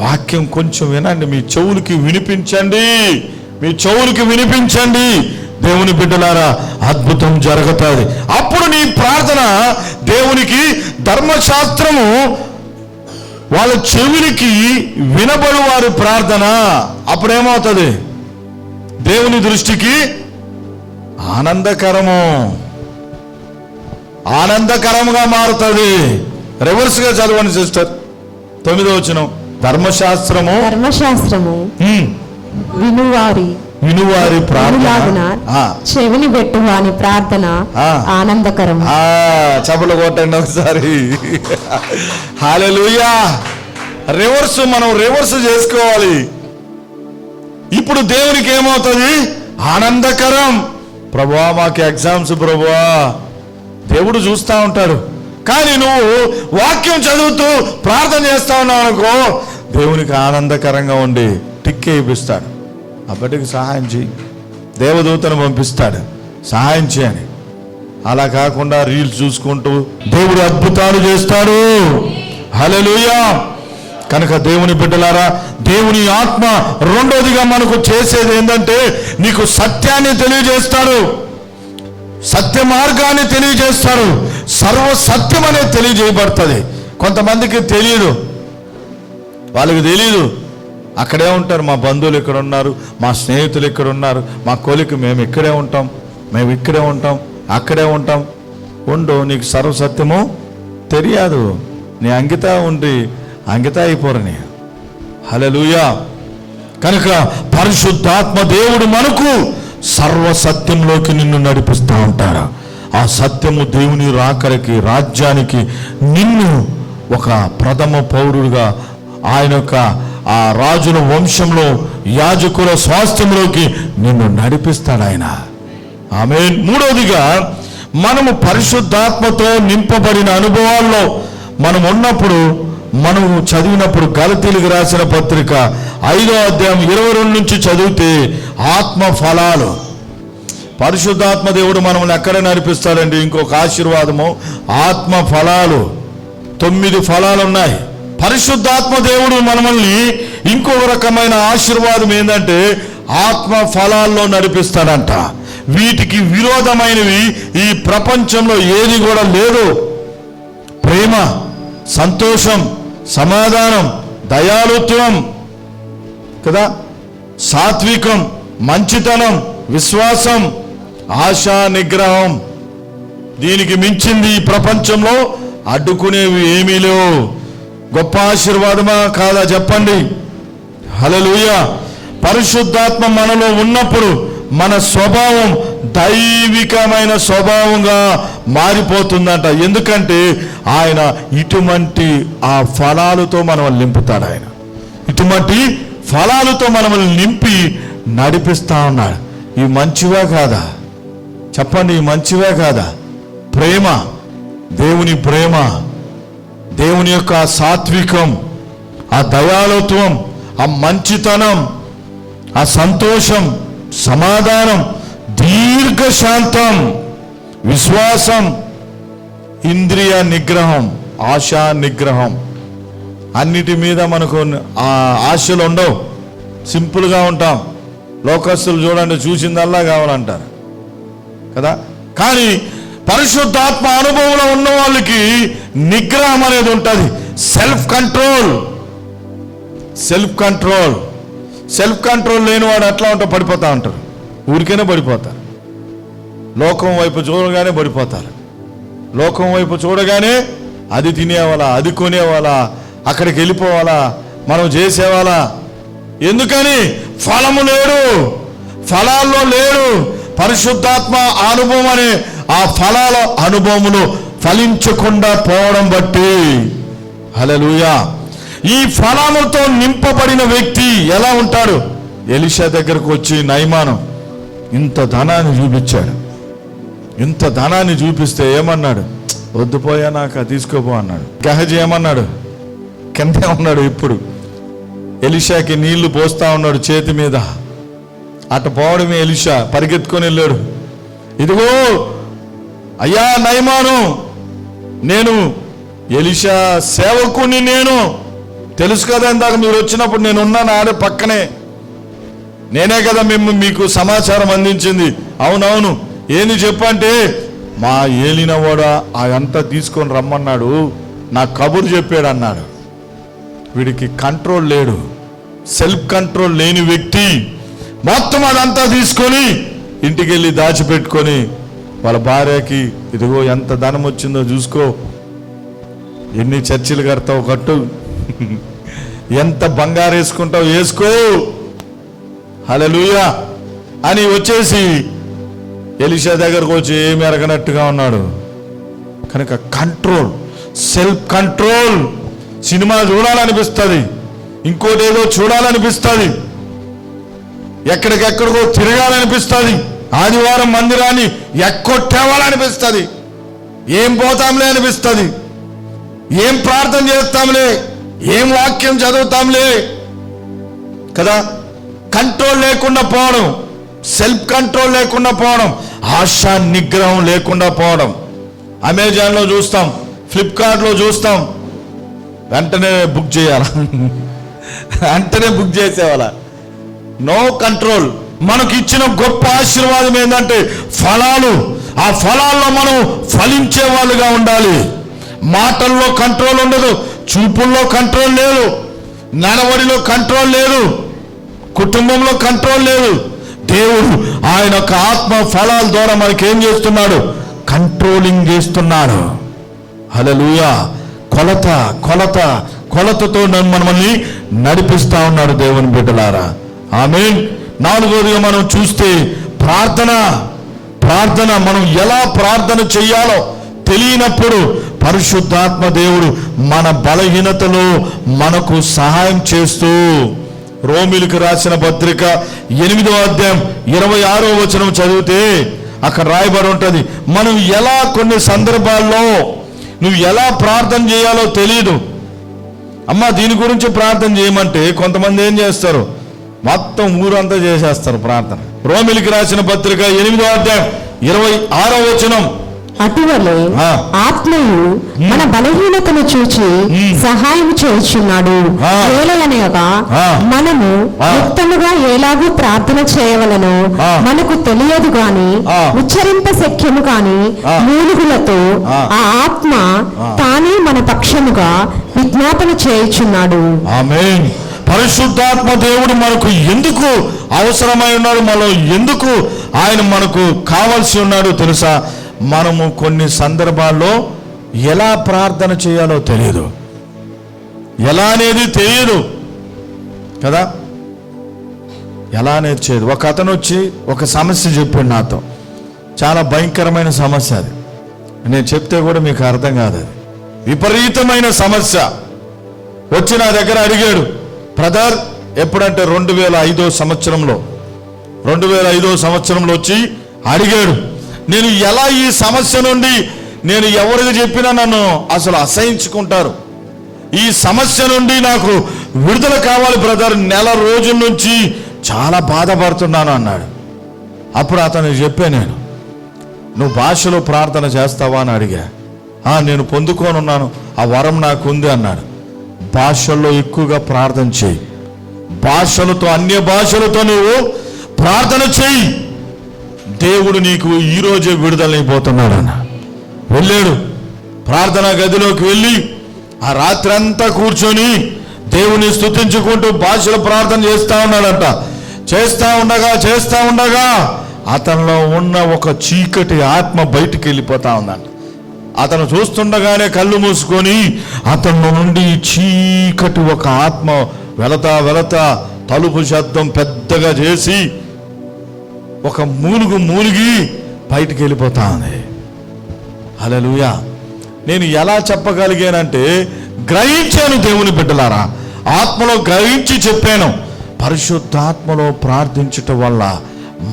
వాక్యం కొంచెం వినండి, మీ చెవులకి వినిపించండి, మీ చెవులకి వినిపించండి. దేవుని బిడ్డలారా, అద్భుతం జరుగుతుంది. అప్పుడు నీ ప్రార్థన దేవునికి, ధర్మశాస్త్రము వాళ్ళ చెవులకి వినబడు వారి ప్రార్థన అప్పుడేమవుతుంది? దేవుని దృష్టికి ఆనందకరముగా మారుతుంది. రివర్స్ గా చదవండి సిస్టర్, 9వ వచనం. ధర్మశాస్త్రము వినువారి ప్రార్థన,
చెవిని పెట్టు వాని ప్రార్థన ఆనందకరం.
చపలు కొట్టండి ఒకసారి. హల్లెలూయా. రివర్స్, మనం రివర్స్ చేసుకోవాలి. ఇప్పుడు దేవునికి ఏమవుతుంది? ఆనందకరం. ప్రభువా మాకు ఎగ్జామ్స్ ప్రభువా, దేవుడు చూస్తూ ఉంటాడు. కానీ నువ్వు వాక్యం చదువుతూ ప్రార్థన చేస్తా ఉన్నావు అనుకో, దేవునికి ఆనందకరంగా ఉండి టిక్ వేయిస్తాడు. అప్పటికి సహాయం చేయి, దేవదూతను పంపిస్తాడు సహాయం చేయని. అలా కాకుండా రీల్స్ చూసుకుంటూ దేవుడు అద్భుతాలు చేస్తాడు. హల్లెలూయా. కనుక దేవుని బిడ్డలారా, దేవుని ఆత్మ రెండోదిగా మనకు చేసేది ఏంటంటే, నీకు సత్యాన్ని తెలియజేస్తాడు, సత్య మార్గాన్ని తెలియజేస్తాడు. సర్వ సత్యం అనేది తెలియజేయబడుతుంది. కొంతమందికి తెలియదు, వాళ్ళకి తెలియదు. అక్కడే ఉంటారు, మా బంధువులు ఇక్కడ ఉన్నారు, మా స్నేహితులు ఇక్కడ ఉన్నారు, మా కొలికి మేము ఇక్కడే ఉంటాం, మేము ఇక్కడే ఉంటాం, అక్కడే ఉంటాం. ఉండు, నీకు సర్వసత్యము తెలియదు. నీ అంకిత ఉండి అంకిత అయిపోరని. హల్లెలూయా. కనుక పరిశుద్ధాత్మ దేవుడు మనకు సర్వసత్యంలోకి నిన్ను నడిపిస్తూ ఉంటాడు. ఆ సత్యము దేవుని రాకరికి, రాజ్యానికి నిన్ను ఒక ప్రథమ పౌరుడుగా, ఆయన యొక్క ఆ రాజుల వంశంలో యాజకుల స్వాస్థ్యంలోకి నిన్ను నడిపిస్తాడు ఆయన. ఆమేన్. మూడవదిగా, మనము పరిశుద్ధాత్మతో నింపబడిన అనుభవాల్లో మనం ఉన్నప్పుడు, మనము చదివినప్పుడు గలతీయులకు రాసిన పత్రిక 5వ అధ్యాయం 22 నుంచి చదివితే, ఆత్మ ఫలాలు, పరిశుద్ధాత్మ దేవుడు మనల్ని ఎక్కడ నడిపిస్తాడండి? ఇంకొక ఆశీర్వాదము, ఆత్మ ఫలాలు. 9 ఫలాలు ఉన్నాయి. పరిశుద్ధాత్మ దేవుడు మనల్ని ఇంకొక రకమైన ఆశీర్వాదం ఏంటంటే, ఆత్మ ఫలాల్లో నడిపిస్తాడంట. వీటికి విరోధమైనవి ఈ ప్రపంచంలో ఏది కూడా లేదు. ప్రేమ, సంతోషం, సమాధానం, దయాళుత్వం కదా, సాత్వికం, మంచితనం, విశ్వాసం, ఆశా నిగ్రహం. దీనికి మించింది ఈ ప్రపంచంలో అడ్డుకునేవి ఏమీ లేవు. గొప్ప ఆశీర్వాదమా కాదా చెప్పండి? హల్లెలూయా. పరిశుద్ధాత్మ మనలో ఉన్నప్పుడు మన స్వభావం దైవికమైన స్వభావంగా మారిపోతుందంట. ఎందుకంటే ఆయన ఇటువంటి ఆ ఫలాలతో మనల్ని నింపుతాడు. ఆయన ఇటువంటి ఫలాలతో మనల్ని నింపి నడిపిస్తా ఉన్నాడు. ఇవి మంచివే కాదా చెప్పండి? ఇవి మంచివే కాదా? ప్రేమ, దేవుని ప్రేమ, దేవుని యొక్క సాత్వికం, ఆ దయాళుత్వం, ఆ మంచితనం, ఆ సంతోషం, సమాధానం, దీర్ఘశాంతం, విశ్వాసం, ఇంద్రియ నిగ్రహం, ఆశా నిగ్రహం. అన్నిటి మీద మనకు ఆశలు ఉండవు, సింపుల్గా ఉంటాం. లోకస్తులు చూడండి, చూసిందల్లా కావాలంటారు కదా. కానీ పరిశుద్ధాత్మ అనుభవంలో ఉన్న వాళ్ళకి నిగ్రహం అనేది ఉంటుంది. Self control. సెల్ఫ్ కంట్రోల్ లేనివాడు ఎట్లా ఉంటా? పడిపోతా ఉంటారు, ఊరికైనా పడిపోతారు. లోకం వైపు చూడగానే పడిపోతారు. లోకం వైపు చూడగానే అది తినేవాళ్ళ, అది కొనేవాళ్ళ, అక్కడికి వెళ్ళిపోవాలా, మనం చేసేవాళ్ళ. ఎందుకని? ఫలము లేడు, ఫలాల్లో లేడు. పరిశుద్ధాత్మ అనుభవం అనే ఆ ఫలాల అనుభవములు ఫలించకుండా పోవడం బట్టి. హల్లెలూయా. ఈ ఫలములతో నింపబడిన వ్యక్తి ఎలా ఉంటాడు? ఎలీషా దగ్గరకు వచ్చి నయమాను ఇంత ధనాన్ని చూపించాడు. ఇంత ధనాన్ని చూపిస్తే ఏమన్నాడు? వద్దుపోయా నాకు తీసుకోపో అన్నాడు. గెహజీ ఏమన్నాడు? కిందే ఉన్నాడు. ఇప్పుడు ఎలీషాకి నీళ్లు పోస్తా ఉన్నాడు చేతి మీద. అటు పోవడమే ఎలీషా పరిగెత్తుకొని వెళ్ళాడు. ఇదిగో అయ్యా నయమాను, నేను ఎలీషా సేవకుని, నేను తెలుసు కదా, ఇందాక మీరు వచ్చినప్పుడు నేను ఉన్నాను ఆడే పక్కనే, నేనే కదా మీకు సమాచారం అందించింది. అవునవును, ఏంది చెప్పంటే, మా ఏలినవాడా అదంతా తీసుకొని రమ్మన్నాడు, నా కబురు చెప్పాడు అన్నాడు. వీడికి కంట్రోల్ లేడు, సెల్ఫ్ కంట్రోల్ లేని వ్యక్తి మొత్తం అదంతా తీసుకొని ఇంటికి వెళ్ళి దాచిపెట్టుకొని వాళ్ళ భార్యకి, ఇదిగో ఎంత ధనం వచ్చిందో చూసుకో, ఎన్ని చర్చిలు కడతావు కట్టు, ఎంత బంగారు వేసుకుంటావు వేసుకో, హల్లెలూయా అని వచ్చేసి ఎలీషా దగ్గరకు వచ్చి ఏమి ఎరగనట్టుగా ఉన్నాడు. కనుక కంట్రోల్, సెల్ఫ్ కంట్రోల్. సినిమా చూడాలనిపిస్తుంది, ఇంకోటి ఏదో చూడాలనిపిస్తుంది, ఎక్కడికెక్కడికో తిరగాలనిపిస్తుంది, ఆదివారం మందిరాన్ని ఎక్కొట్టేవాలనిపిస్తుంది, ఏం పోతాంలే అనిపిస్తుంది, ఏం ప్రార్థన చేస్తాంలే, ఏం వాక్యం చదువుతాంలే కదా. కంట్రోల్ లేకుండా పోవడం, సెల్ఫ్ కంట్రోల్ లేకుండా పోవడం, ఆశా నిగ్రహం లేకుండా పోవడం. అమెజాన్లో చూస్తాం, ఫ్లిప్కార్ట్లో చూస్తాం, వెంటనే బుక్ చేయాలా, వెంటనే బుక్ చేసేవాళ్ళ. No control. మనకు ఇచ్చిన గొప్ప ఆశీర్వాదం ఏంటంటే ఫలాలు. ఆ ఫలాల్లో మనం ఫలించే వాళ్ళుగా ఉండాలి. మాటల్లో కంట్రోల్ ఉండదు, చూపుల్లో కంట్రోల్ లేదు, నడవడిలో కంట్రోల్ లేదు, కుటుంబంలో కంట్రోల్ లేదు. దేవుడు ఆయన యొక్క ఆత్మ ఫలాల ద్వారా మనకి ఏం చేస్తున్నాడు? కంట్రోలింగ్ చేస్తున్నాడు. హల్లెలూయా. కొలత కొలత కొలతతో మనల్ని నడిపిస్తా ఉన్నాడు దేవుని బిడ్డలారా. ఆమేన్. నాలుగోదిగా మనం చూస్తే ప్రార్థన. ప్రార్థన మనం ఎలా ప్రార్థన చెయ్యాలో తెలియనప్పుడు పరిశుద్ధాత్మ దేవుడు మన బలహీనతలో మనకు సహాయం చేస్తూ, రోమిలకు రాసిన పత్రిక 8వ అధ్యాయం 26వ వచనం చదివితే అక్కడ రాయబడి ఉంటుంది, మనం ఎలా కొన్ని సందర్భాల్లో నువ్వు ఎలా ప్రార్థన చేయాలో తెలియదు. అమ్మా దీని గురించి ప్రార్థన చేయమంటే కొంతమంది ఏం చేస్తారు? మొత్తం ఊరంతా చేసేస్తారు ప్రార్థన. రోమిలకు రాసిన పత్రిక 8వ అధ్యాయం 26వ వచనం,
అటువలే ఆత్మయు మన బలహీనతను చూచి సహాయం చేయుచున్నాడు. ఏలయనగా మనము ఉత్తముగా ఎలాగూ ప్రార్థన చేయవలనో మనకు తెలియదు గాని ఉచ్చరింప శక్యము కాని మూలుగులతో ఆ ఆత్మ తానే మన పక్షముగా విజ్ఞాపన చేయుచున్నాడు.
ఆమేన్. పరిశుద్ధాత్మ దేవుడు మనకు ఎందుకు అవసరమై ఉన్నాడు, మనలో ఎందుకు ఆయన మనకు కావాల్సి ఉన్నాడో తెలుసా? మనము కొన్ని సందర్భాల్లో ఎలా ప్రార్థన చేయాలో తెలియదు, ఎలా అనేది తెలియదు కదా, ఎలా అనేది చేయదు. ఒక అతను వచ్చి ఒక సమస్య చెప్పాడు నాతో, చాలా భయంకరమైన సమస్య అది. నేను చెప్తే కూడా మీకు అర్థం కాదు, అది విపరీతమైన సమస్య. వచ్చి నా దగ్గర అడిగాడు, బ్రదర్ ఎప్పుడంటే 2005వ సంవత్సరంలో వచ్చి అడిగాడు, నేను ఎలా ఈ సమస్య నుండి, నేను ఎవరికి చెప్పినా నన్ను అసలు అసహించుకుంటారు, ఈ సమస్య నుండి నాకు విడుదల కావాలి బ్రదర్, నెల రోజుల నుంచి చాలా బాధపడుతున్నాను అన్నాడు. అప్పుడు అతనికి చెప్పా, నేను నువ్వు భాషలో ప్రార్థన చేస్తావా అని అడిగా. నేను పొందుకోనున్నాను, ఆ వరం నాకు ఉంది అన్నాడు. భాషల్లో ఎక్కువగా ప్రార్థన చేయి, భాషలతో అన్య భాషలతో నువ్వు ప్రార్థన చేయి, దేవుడు నీకు ఈరోజే విడుదలైపోతున్నాడు అన్న. వెళ్ళాడు ప్రార్థనా గదిలోకి వెళ్ళి ఆ రాత్రి అంతా కూర్చొని దేవుని స్తుతించుకుంటూ భాషలో ప్రార్థన చేస్తా ఉన్నాడంట. చేస్తా ఉండగా అతనిలో ఉన్న ఒక చీకటి ఆత్మ బయటికి వెళ్ళిపోతా ఉందంట. అతను చూస్తుండగానే కళ్ళు మూసుకొని అతని నుండి చీకటి ఒక ఆత్మ వెళతా తలుపు శబ్దం పెద్దగా చేసి ఒక మూలిగి బయటికి వెళ్ళిపోతా ఉంది. హల్లెలూయా. నేను ఎలా చెప్పగలిగానంటే గ్రహించాను దేవుని బిడ్డలారా, ఆత్మలో గ్రహించి చెప్పాను. పరిశుద్ధాత్మలో ప్రార్థించటం వల్ల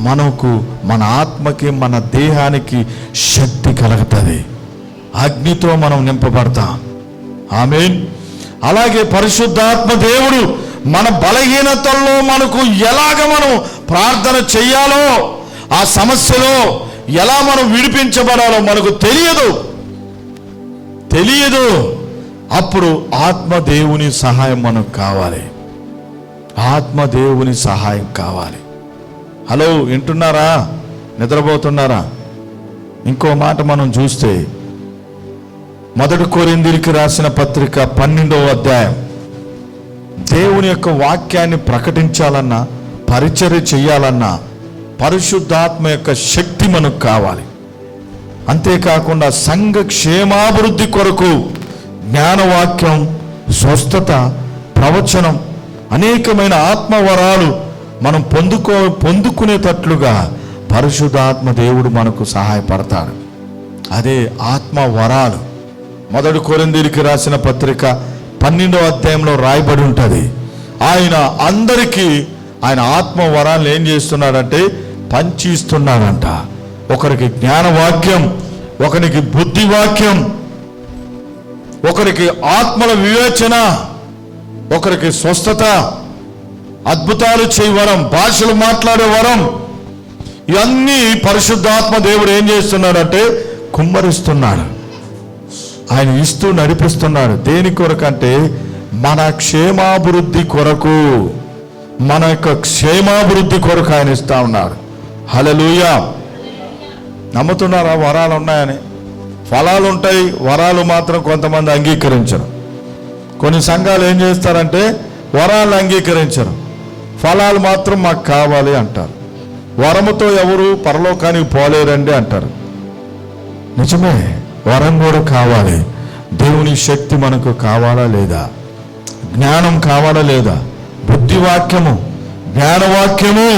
మనకు, మన ఆత్మకి, మన దేహానికి శక్తి కలుగుతుంది. అగ్నితో మనం నింపబడతాం. ఆమేన్. అలాగే పరిశుద్ధాత్మ దేవుడు మన బలహీనతల్లో మనకు ఎలాగ మనం ప్రార్థన చెయ్యాలో, ఆ సమస్యలో ఎలా మనం విడిపించబడాలో మనకు తెలియదు. అప్పుడు ఆత్మదేవుని సహాయం మనకు కావాలి. ఆత్మదేవుని సహాయం కావాలి. హలో, వింటున్నారా? నిద్రపోతున్నారా? ఇంకో మాట మనం చూస్తే 1 కొరింథీయులకు రాసిన పత్రిక 12వ అధ్యాయం. దేవుని యొక్క వాక్యాన్ని ప్రకటించాలన్నా, పరిచర్య చేయాలన్నా పరిశుద్ధాత్మ యొక్క శక్తి మనకు కావాలి. అంతేకాకుండా సంఘ క్షేమాభివృద్ధి కొరకు జ్ఞానవాక్యం, స్వస్థత, ప్రవచనం, అనేకమైన ఆత్మవరాలు మనం పొందుకునేటట్లుగా పరిశుద్ధాత్మ దేవుడు మనకు సహాయపడతాడు. అదే ఆత్మవరాలు. 1 కొరింథీయులకు రాసిన పత్రిక 12వ అధ్యాయంలో రాయబడి ఉంటుంది. ఆయన అందరికీ ఆయన ఆత్మవరాలను ఏం చేస్తున్నాడంటే పంచిస్తున్నాడంట. ఒకరికి జ్ఞానవాక్యం, ఒకరికి బుద్ధివాక్యం, ఒకరికి ఆత్మల వివేచన, ఒకరికి స్వస్థత, అద్భుతాలు చేయ వరం, భాషలు మాట్లాడే వరం. ఇవన్నీ పరిశుద్ధాత్మ దేవుడు ఏం చేస్తున్నాడంటే కుమ్మరిస్తున్నాడు. ఆయన ఇస్తూ నడిపిస్తున్నాడు. దేని కొరకంటే మన క్షేమాభివృద్ధి కొరకు, మన యొక్క క్షేమాభివృద్ధి కొరకు ఆయన ఇస్తా ఉన్నాడు. హల్లెలూయా. నమ్ముతున్నారా వరాలు ఉన్నాయని? ఫలాలు ఉంటాయి, వరాలు మాత్రం కొంతమంది అంగీకరించరు. కొన్ని సంఘాలు ఏం చేస్తారంటే వరాలు అంగీకరించరు, ఫలాలు మాత్రం మాకు కావాలి అంటారు. వరముతో ఎవరు పరలోకానికి పోలేరండి అంటారు. నిజమే, వరం కూడా కావాలి. దేవుని శక్తి మనకు కావాలా లేదా? జ్ఞానం కావాలా లేదా? బుద్ధివాక్యము, జ్ఞానవాక్యము,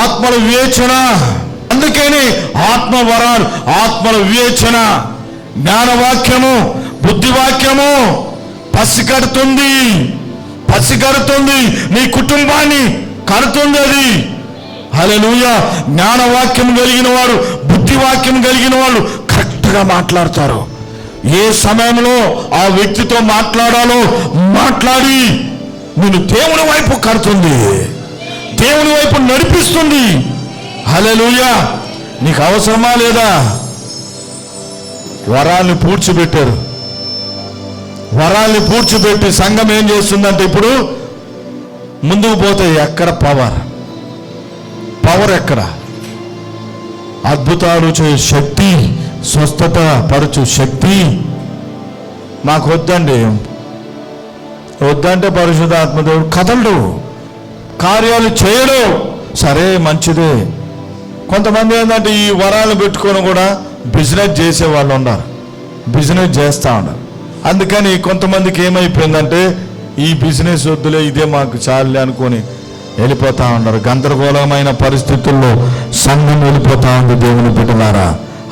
ఆత్మల వివేచన. అందుకని ఆత్మవరాలు, ఆత్మల వివేచన, జ్ఞానవాక్యము, బుద్ధివాక్యము పసిగడుతుంది నీ కుటుంబాన్ని కడుతుంది. అది హల్లెలూయా. జ్ఞానవాక్యం కలిగిన వారు, బుద్ధివాక్యం కలిగిన వాళ్ళు కరెక్ట్గా మాట్లాడతారు. ఏ సమయంలో ఆ వ్యక్తితో మాట్లాడాలో మాట్లాడి నేను దేవుని వైపు కడుతుంది, దేవుని వైపు నడిపిస్తుంది. హల్లెలూయా. నీకు అవసరమా లేదా? వరాల్ని పూడ్చిపెట్టారు. వరాల్ని పూడ్చిపెట్టి సంఘం ఏం చేస్తుందంటే ఇప్పుడు ముందుకు పోతే ఎక్కడ పవర్ ఎక్కడ? అద్భుతాలు చేసే శక్తి, స్వస్థత పరచు శక్తి మాకు వద్దంటే పరిశుద్ధాత్మదేవుడు కదలడు, కార్యాలు చేయడు. సరే, మంచిదే. కొంతమంది ఏంటంటే ఈ వరాలు పెట్టుకొని కూడా బిజినెస్ చేసే వాళ్ళు ఉన్నారు, బిజినెస్ చేస్తూ ఉన్నారు. అందుకని కొంతమందికి ఏమైపోయిందంటే ఈ బిజినెస్ వద్దులే, ఇదే మాకు చాలే అనుకొని వెళ్ళిపోతా ఉన్నారు. గందరగోళమైన పరిస్థితుల్లో సంఘం వెళ్ళిపోతా ఉంది. దేవుని బిడ్డలారా,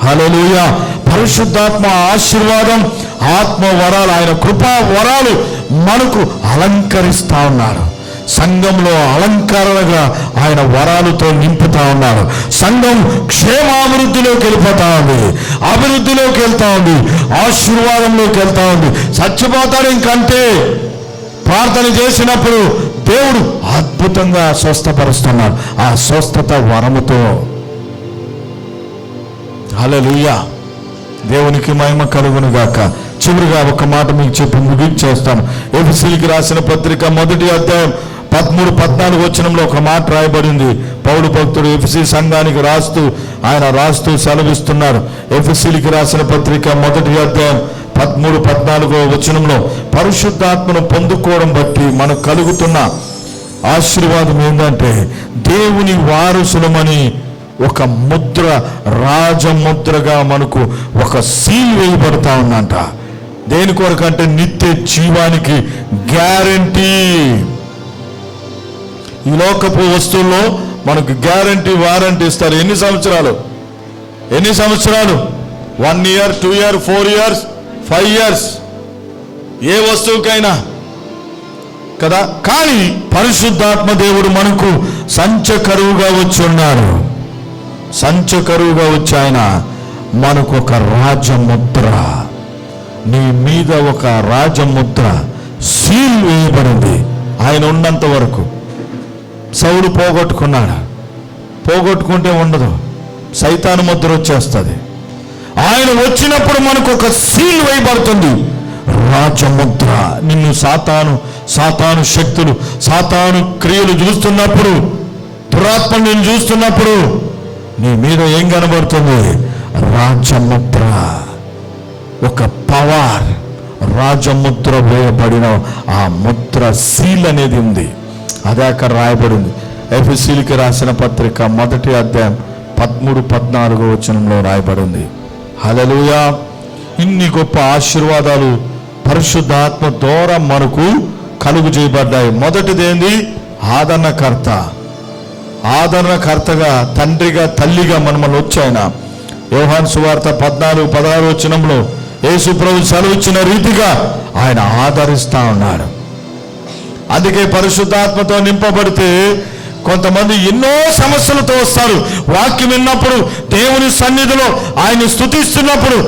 హల్లెలూయా. పరిశుద్ధాత్మ ఆశీర్వాదం, ఆత్మ వరాలు, ఆయన కృపా వరాలు మనకు అలంకరిస్తా ఉన్నారు. సంఘంలో అలంకరణగా ఆయన వరాలతో నింపుతా ఉన్నారు. సంఘం క్షేమాభివృద్ధిలోకి వెళ్ళిపోతా ఉంది, అభివృద్ధిలోకి వెళ్తా ఉంది, ఆశీర్వాదంలోకి వెళ్తా ఉంది. చచ్చిపోతాడు ఇంకంటే. ప్రార్థన చేసినప్పుడు దేవుడు అద్భుతంగా స్వస్థపరుస్తున్నాడు, ఆ స్వస్థత వరముతో. హల్లెలూయా. దేవునికి మహిమ కలుగును గాక. చివరిగా ఒక మాట మీకు చెప్పి ముగించేస్తాను. ఎఫెసీయులకు రాసిన పత్రిక 1వ అధ్యాయం 13-14 వచనంలో ఒక మాట రాయబడింది. పౌలు భక్తుడు ఎఫెసీ సంఘానికి రాస్తూ సెలవిస్తున్నారు. ఎఫెసీయులకు రాసిన పత్రిక 1వ అధ్యాయం 13-14 వచనంలో పరిశుద్ధాత్మను పొందుకోవడం బట్టి మనకు కలుగుతున్న ఆశీర్వాదం ఏంటంటే దేవుని వారసులమని ఒక ముద్ర, రాజముద్రగా మనకు ఒక సీల్ వేయబడతా ఉందంట. దేని కొరకంటే నిత్య జీవానికి గ్యారంటీ. ఈ లోకపు వస్తువుల్లో మనకు గ్యారంటీ, వారంటీ ఇస్తారు. ఎన్ని సంవత్సరాలు? 1 year, 2 years, 4 years, 5 years. ఏ వస్తువుకైనా కదా. కానీ పరిశుద్ధాత్మ దేవుడు మనకు సంచకరువుగా వచ్చి ఉన్నాడు. సంచకరువుగా వచ్చి ఆయన మనకు ఒక రాజముద్ర, నీ మీద ఒక రాజముద్ర సీల్ వేయబడింది. ఆయన ఉన్నంత వరకు. సౌలు పోగొట్టుకున్నాడు, పోగొట్టుకుంటే ఉండదు, సైతాను ముద్ర వచ్చేస్తుంది. ఆయన వచ్చినప్పుడు మనకు ఒక సీల్ వేయబడుతుంది, రాజముద్ర. నిన్ను సాతాను శక్తులు, సాతాను క్రియలు చూస్తున్నప్పుడు, దురాత్మ నిన్ను చూస్తున్నప్పుడు నీ మీద ఏం కనబడుతుంది? రాజముద్ర. ఒక పవర్, రాజముద్ర వేయబడిన ఆ ముద్ర సీల్ అనేది ఉంది. అదే అక్కడ రాయబడింది. ఎఫెసీయులకు రాసిన పత్రిక 1వ అధ్యాయం 13-14 వచనంలో రాయబడింది. హల్లెలూయా. ఇన్ని గొప్ప ఆశీర్వాదాలు పరిశుద్ధాత్మ ద్వారా మనకు కలుగు చేయబడ్డాయి. మొదటిదేంది? ఆదరణకర్త. ఆదరణకర్తగా, తండ్రిగా, తల్లిగా మనమల్ని వచ్చాయన. యోహాను సువార్త 14-16 వచనంలో యేసు ప్రభు సెలవిచ్చిన రీతిగా ఆయన ఆదరిస్తా ఉన్నాడు. అందుకే పరిశుద్ధాత్మతో నింపబడితే కొంతమంది ఎన్నో సమస్యలతో వస్తారు. వాక్యం విన్నప్పుడు, దేవుని సన్నిధిలో ఆయన స్తుతిస్తున్నప్పుడు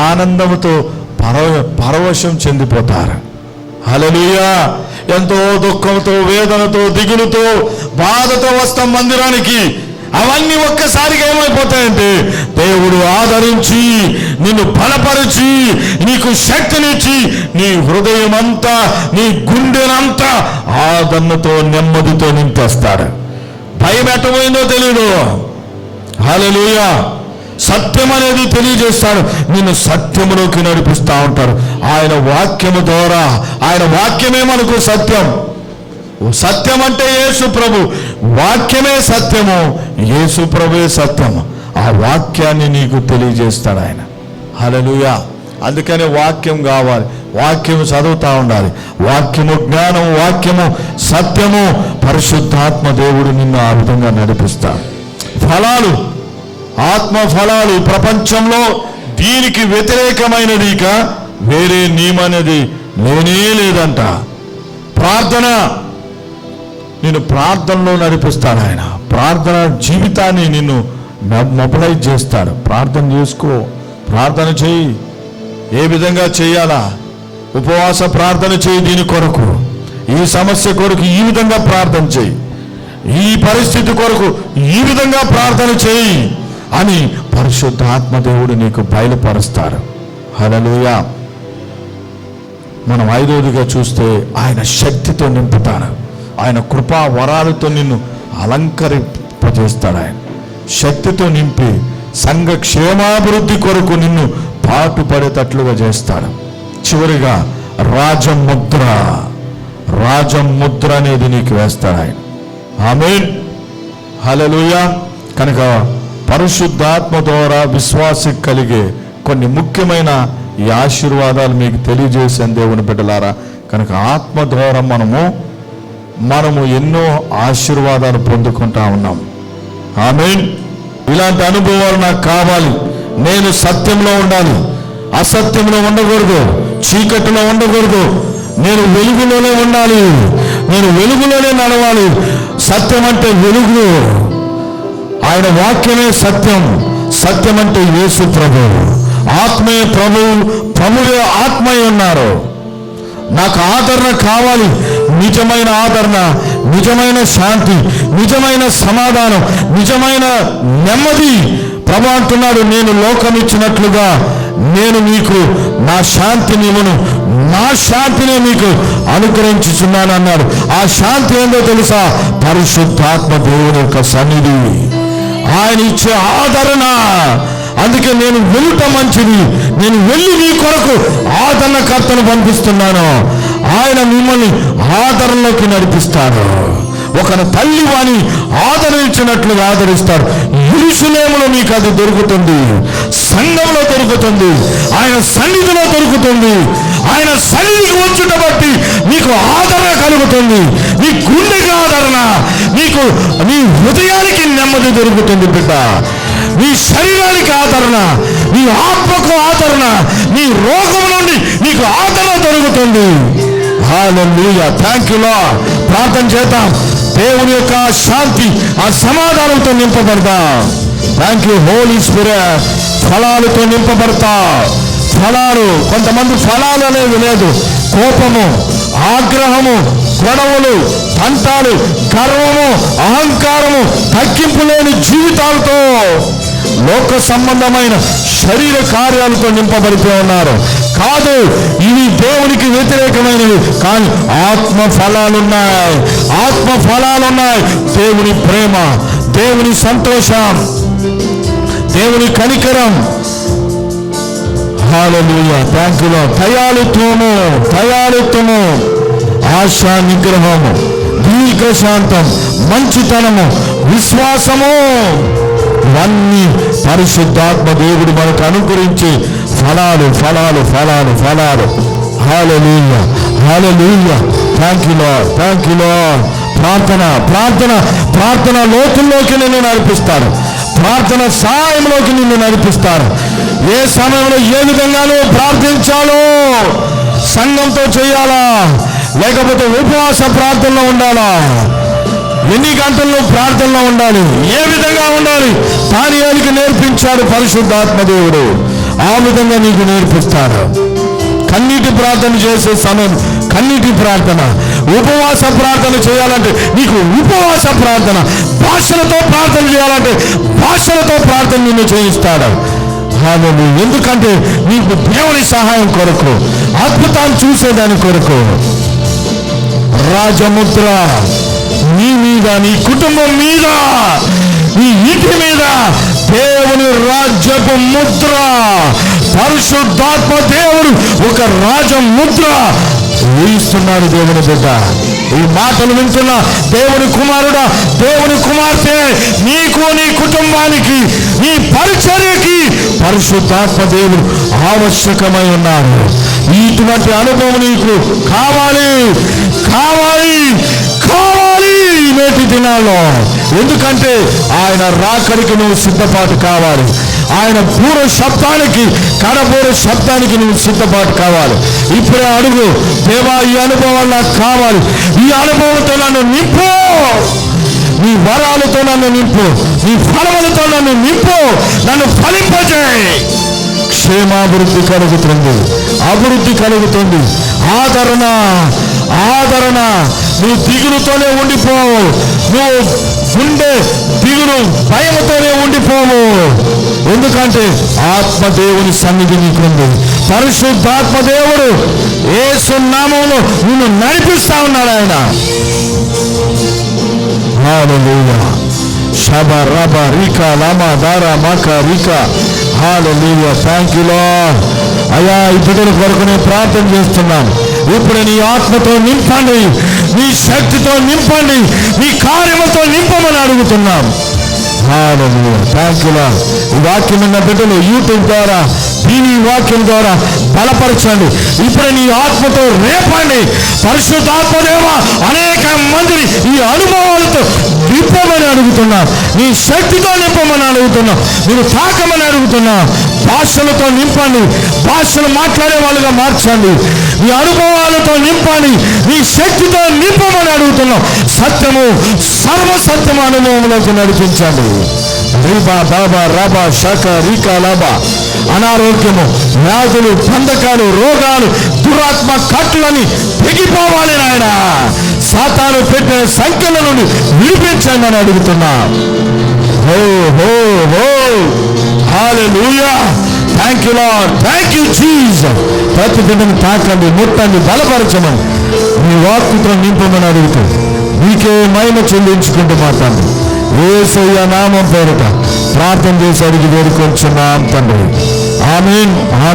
ఆనందంతో పరవశం చెందిపోతారు. హల్లెలూయా. ఎంతో దుఃఖంతో, వేదనతో, దిగులుతో, బాధతో వస్తాం మందిరానికి. అవన్నీ ఒక్కసారిగా ఏమైపోతాయంటే దేవుడు ఆదరించి, నిన్ను బలపరిచి, నీకు శక్తినిచ్చి, నీ హృదయం అంతా, నీ గుండెనంతా ఆదరణతో, నెమ్మదితో నింపేస్తాడు. భయం ఎట్టబోయిందో తెలియదు. హల్లెలూయా. సత్యం అనేది తెలియజేస్తాడు, నిన్ను సత్యములోకి నడిపిస్తూ ఉంటారు. ఆయన వాక్యము ద్వారా, ఆయన వాక్యమే మనకు సత్యం. సత్యం అంటే యేసు ప్రభు, వాక్యమే సత్యము, యేసు ప్రభువే సత్యం. ఆ వాక్యాన్ని నీకు తెలియజేస్తాడు ఆయన. హల్లెలూయా. అందుకనే వాక్యం కావాలి, వాక్యము చదువుతూ ఉండాలి. వాక్యము జ్ఞానం, వాక్యము సత్యము. పరిశుద్ధాత్మ దేవుడు నిన్ను ఆ విధంగా నడిపిస్తాడు. ఫలాలు, ఆత్మ ఫలాలు ప్రపంచంలో దీనికి వ్యతిరేకమైనది ఇక వేరే నియమనేది లేనే లేదంట. ప్రార్థన, నిన్ను ప్రార్థనలో నడిపిస్తాడు ఆయన. ప్రార్థన జీవితాన్ని నిన్ను మొబిలైజ్ చేస్తాడు. ప్రార్థన చేసుకో, ప్రార్థన చేయి. ఏ విధంగా చేయాలా? ఉపవాస ప్రార్థన చేయి. దీని కొరకు, ఈ సమస్య కొరకు ఈ విధంగా ప్రార్థన చేయి, ఈ పరిస్థితి కొరకు ఈ విధంగా ప్రార్థన చేయి అని పరిశుద్ధాత్మ దేవుడు నీకు బయలుపరుస్తాడు. హల్లెలూయా. మనం 5వదిగా చూస్తే ఆయన శక్తితో నింపుతాడు. ఆయన కృపా వరాలతో నిన్ను అలంకరింపజేస్తాడు. ఆయన శక్తితో నింపి సంఘ క్షేమాభివృద్ధి కొరకు నిన్ను పాటుపడేటట్లుగా చేస్తాడు. చివరిగా రాజముద్ర, రాజముద్ర అనేది నీకు వేస్తాడు ఆయన. ఆమేన్. హల్లెలూయా. కనుక పరిశుద్ధాత్మ ద్వారా విశ్వాసం కలిగే కొన్ని ముఖ్యమైన ఈ ఆశీర్వాదాలు మీకు తెలియజేసాను దేవుని బిడ్డలారా. కనుక ఆత్మ ద్వారా మనము ఎన్నో ఆశీర్వాదాలు పొందుకుంటా ఉన్నాం. ఆమేన్. ఇలాంటి అనుభవాలు నాకు కావాలి. నేను సత్యంలో ఉండాలి, అసత్యంలో ఉండకూడదు, చీకటిలో ఉండకూడదు. నేను వెలుగులోనే ఉండాలి, నేను వెలుగులోనే నడవాలి. సత్యం అంటే వెలుగు, ఆయన వాక్యమే సత్యం. సత్యం అంటే యేసు ప్రభు, ఆత్మే ప్రభు, ప్రభువే ఆత్మయ్య ఉన్నారు. నాకు ఆదరణ కావాలి, నిజమైన ఆదరణ, నిజమైన శాంతి, నిజమైన సమాధానం, నిజమైన నెమ్మది. ప్రభు అంటున్నాడు, నేను లోకం ఇచ్చినట్లుగా నేను మీకు నా శాంతిని ఇవ్వను, నా శాంతిని మీకు అనుగ్రహించుచున్నాను అన్నాడు. ఆ శాంతి ఏందో తెలుసా? పరిశుద్ధాత్మ దేవుని యొక్క సన్నిధి, ఆయన ఇచ్చే ఆదరణ. అందుకే నేను వెళ్ళుట మంచిది, నేను వెళ్ళి మీ కొరకు ఆదరణకర్తను పంపిస్తున్నాను. ఆయన మిమ్మల్ని ఆదరణలోకి నడిపిస్తాడు. ఒక తల్లి వాని ఆదరించినట్లుగా ఆదరిస్తాడు. యెరూషలేములో మీకు అది దొరుకుతుంది, సంఘంలో దొరుకుతుంది, ఆయన సన్నిధిలో దొరుకుతుంది. ఆయన సన్నిధికి వచ్చుట బట్టి నీకు ఆదరణ కలుగుతుంది, నీ గుండెకి ఆదరణ, నీకు నీ హృదయానికి నెమ్మది దొరుకుతుంది బిడ్డ. నీ శరీరానికి ఆదరణ, నీ ఆత్మకు ఆదరణ, నీ రోగం నుండి నీకు ఆదరణ దొరుకుతుంది. హల్లెలూయా. Thank you lord. ప్రార్థన చేద్దాం. దేవుని యొక్క శాంతి, ఆ సమాధానంతో నింపబడతాం. Thank you holy spirit. ఫలాలతో నింపబడతా. ఫలాలు, కొంతమంది ఫలాలు అనేది లేదు. కోపము, ఆగ్రహము, గొడవలు, తంటాలు, గర్వము, అహంకారము, తగ్గింపు లేని జీవితాలతో, లోక సంబంధమైన శరీర కార్యాలతో నింపబడిపోయి ఉన్నారు. కాదు, ఇవి దేవునికి వ్యతిరేకమైనవి. కానీ ఆత్మ ఫలాలున్నాయి. ఆత్మ ఫలాలున్నాయి. దేవుని ప్రేమ, దేవుని సంతోషం, దేవుని కనికరం. హల్లెలూయా. Thank you lord. దయాళుత్వము, ఆశా నిగ్రహము, దీర్ఘశాంతం, మంచితనము, విశ్వాసము, ఇవన్నీ పరిశుద్ధాత్మ దేవుడు మనకు అనుగ్రహించి ఫలాలు. Hallelujah. Hallelujah. Thank you lord. ప్రార్థన లోతుల్లోకి నిన్ను నడిపిస్తాడు. ప్రార్థన సాయంలోకి నిన్ను నడిపిస్తాడు. ఏ సమయంలో ఏ విధంగానూ ప్రార్థించాలో, సంఘంతో చేయాలా, లేకపోతే ఉపవాస ప్రార్థనలో ఉండాలా, ఎన్ని గంటల్లో ప్రార్థనలో ఉండాలి, ఏ విధంగా ఉండాలి, దానియానికి నేర్పించాడు పరిశుద్ధాత్మ దేవుడు. ఆ విధంగా నీకు నేర్పిస్తాడు. కన్నీటి ప్రార్థన చేసే సమయం కన్నీటి ప్రార్థన, ఉపవాస ప్రార్థన చేయాలంటే నీకు ఉపవాస ప్రార్థన, భాషలతో ప్రార్థన చేయాలంటే భాషలతో ప్రార్థన నిన్ను చేయిస్తాడు. ఎందుకంటే నీకు దేవుని సహాయం కొరకు, అద్భుతాన్ని చూసేదాని కొరకు. రాజముద్ర నీ మీద, నీ కుటుంబం మీద, నీ ఇంటి మీద దేవుని రాజ్యపు ముద్ర, పరిశుద్ధాత్మ దేవుడు ఒక రాజముద్ర వేయిస్తున్నాడు. దేవుని బిడ్డ, ఈ మాటలు వింటున్న దేవుని కుమారుడా, దేవుని కుమార్తె, నీకు, నీ కుటుంబానికి, నీ పరిచర్యకి పరిశుద్ధాత్మ దేవుడు ఆవశ్యకమై ఉన్నాడు. ఇటువంటి అనుభవం నీకు కావాలి నేటి దినాల్లో. ఎందుకంటే ఆయన రాకడికి నువ్వు సిద్ధపాటు కావాలి. ఆయన పూర్వ శబ్దానికి, కడపూర్వ శబ్దానికి నువ్వు సిద్ధపాటు కావాలి. ఇప్పుడే అడుగు, దేవా ఈ అనుభవం నాకు కావాలి. ఈ అనుభవంతో నన్ను నింపు, నీ వరాలతో నన్ను నింపు, నీ ఫలములతో నన్ను నింపు, నన్ను ఫలింపజేయి. క్షేమాభివృద్ధి కలుగుతుంది, అభివృద్ధి కలుగుతుంది. ఆదరణ. నువ్వు దిగులుతోనే ఉండిపోవు, నువ్వు గుండె దిగులు భయముతోనే ఉండిపోవు. ఎందుకంటే ఆత్మదేవుని సన్నిధి నీకుంది. పరిశుద్ధాత్మ దేవుడు యేసు నామములో నిన్ను నడిపిస్తా ఉన్నాడు ఆయన. హల్లెలూయా. షబ రబ రిక లమ దార మక రిక. హల్లెలూయా. Thank you lord. అయ్యా, ఈ బిడ్డల కొరకు నేను ప్రార్థన చేస్తున్నాను. ఇప్పుడు నీ ఆత్మతో నింపండి, నీ శక్తితో నింపండి, నీ కార్యముతో నింపమని అడుగుతున్నాం. హల్లెలూయా. Thank you lord. ఈ వాక్యం ఉన్న బిడ్డలు యూట్యూబ్ ద్వారా, టీవీ వాక్యం ద్వారా బలపరచండి. ఇప్పుడు నీ ఆత్మతో రేపండి. పరిశుద్ధాత్మ దేవ, అనేక మందిని ఈ అనుభవాలతో నింపమని అడుగుతున్నాం. నీ శక్తితో నింపమని అడుగుతున్నాం. మీరు తాకమని అడుగుతున్నాం. భాషలతో నింపండి, భాషలు మాట్లాడే వాళ్ళుగా మార్చండి. నీ అనుభవాలతో నింపండి, నీ శక్తితో నింపమని అడుగుతున్నాం. సత్యము, సర్వసత్యము అనుభవంలోకి నడిపించండి. రిబా బాబా రబా షక రికా లాబా. అనారోగ్యము, వ్యాధులు, బంధకాలు, రోగాలు, దురాత్మ కట్టులని తెగిపోవాలి నాయన. సాతాను పెట్టిన సంఖ్యల నుండి విడిపించండి అని అడుగుతున్నా. Hallelujah. Thank you lord. Thank you Jesus. ప్రతి బిడ్డను తాకండి, ముట్టండి, బలపరచమని, మీ వాక్కుతో నింపమని అడుగుతూ మీకే మహిమ చెల్లించుకుంటూ మాట్లాడండి. యేసయ్య నామం పేరిట ప్రార్థన చేసి అడిగి వేడుకొంచున్నాం తండ్రి. ఆమేన్.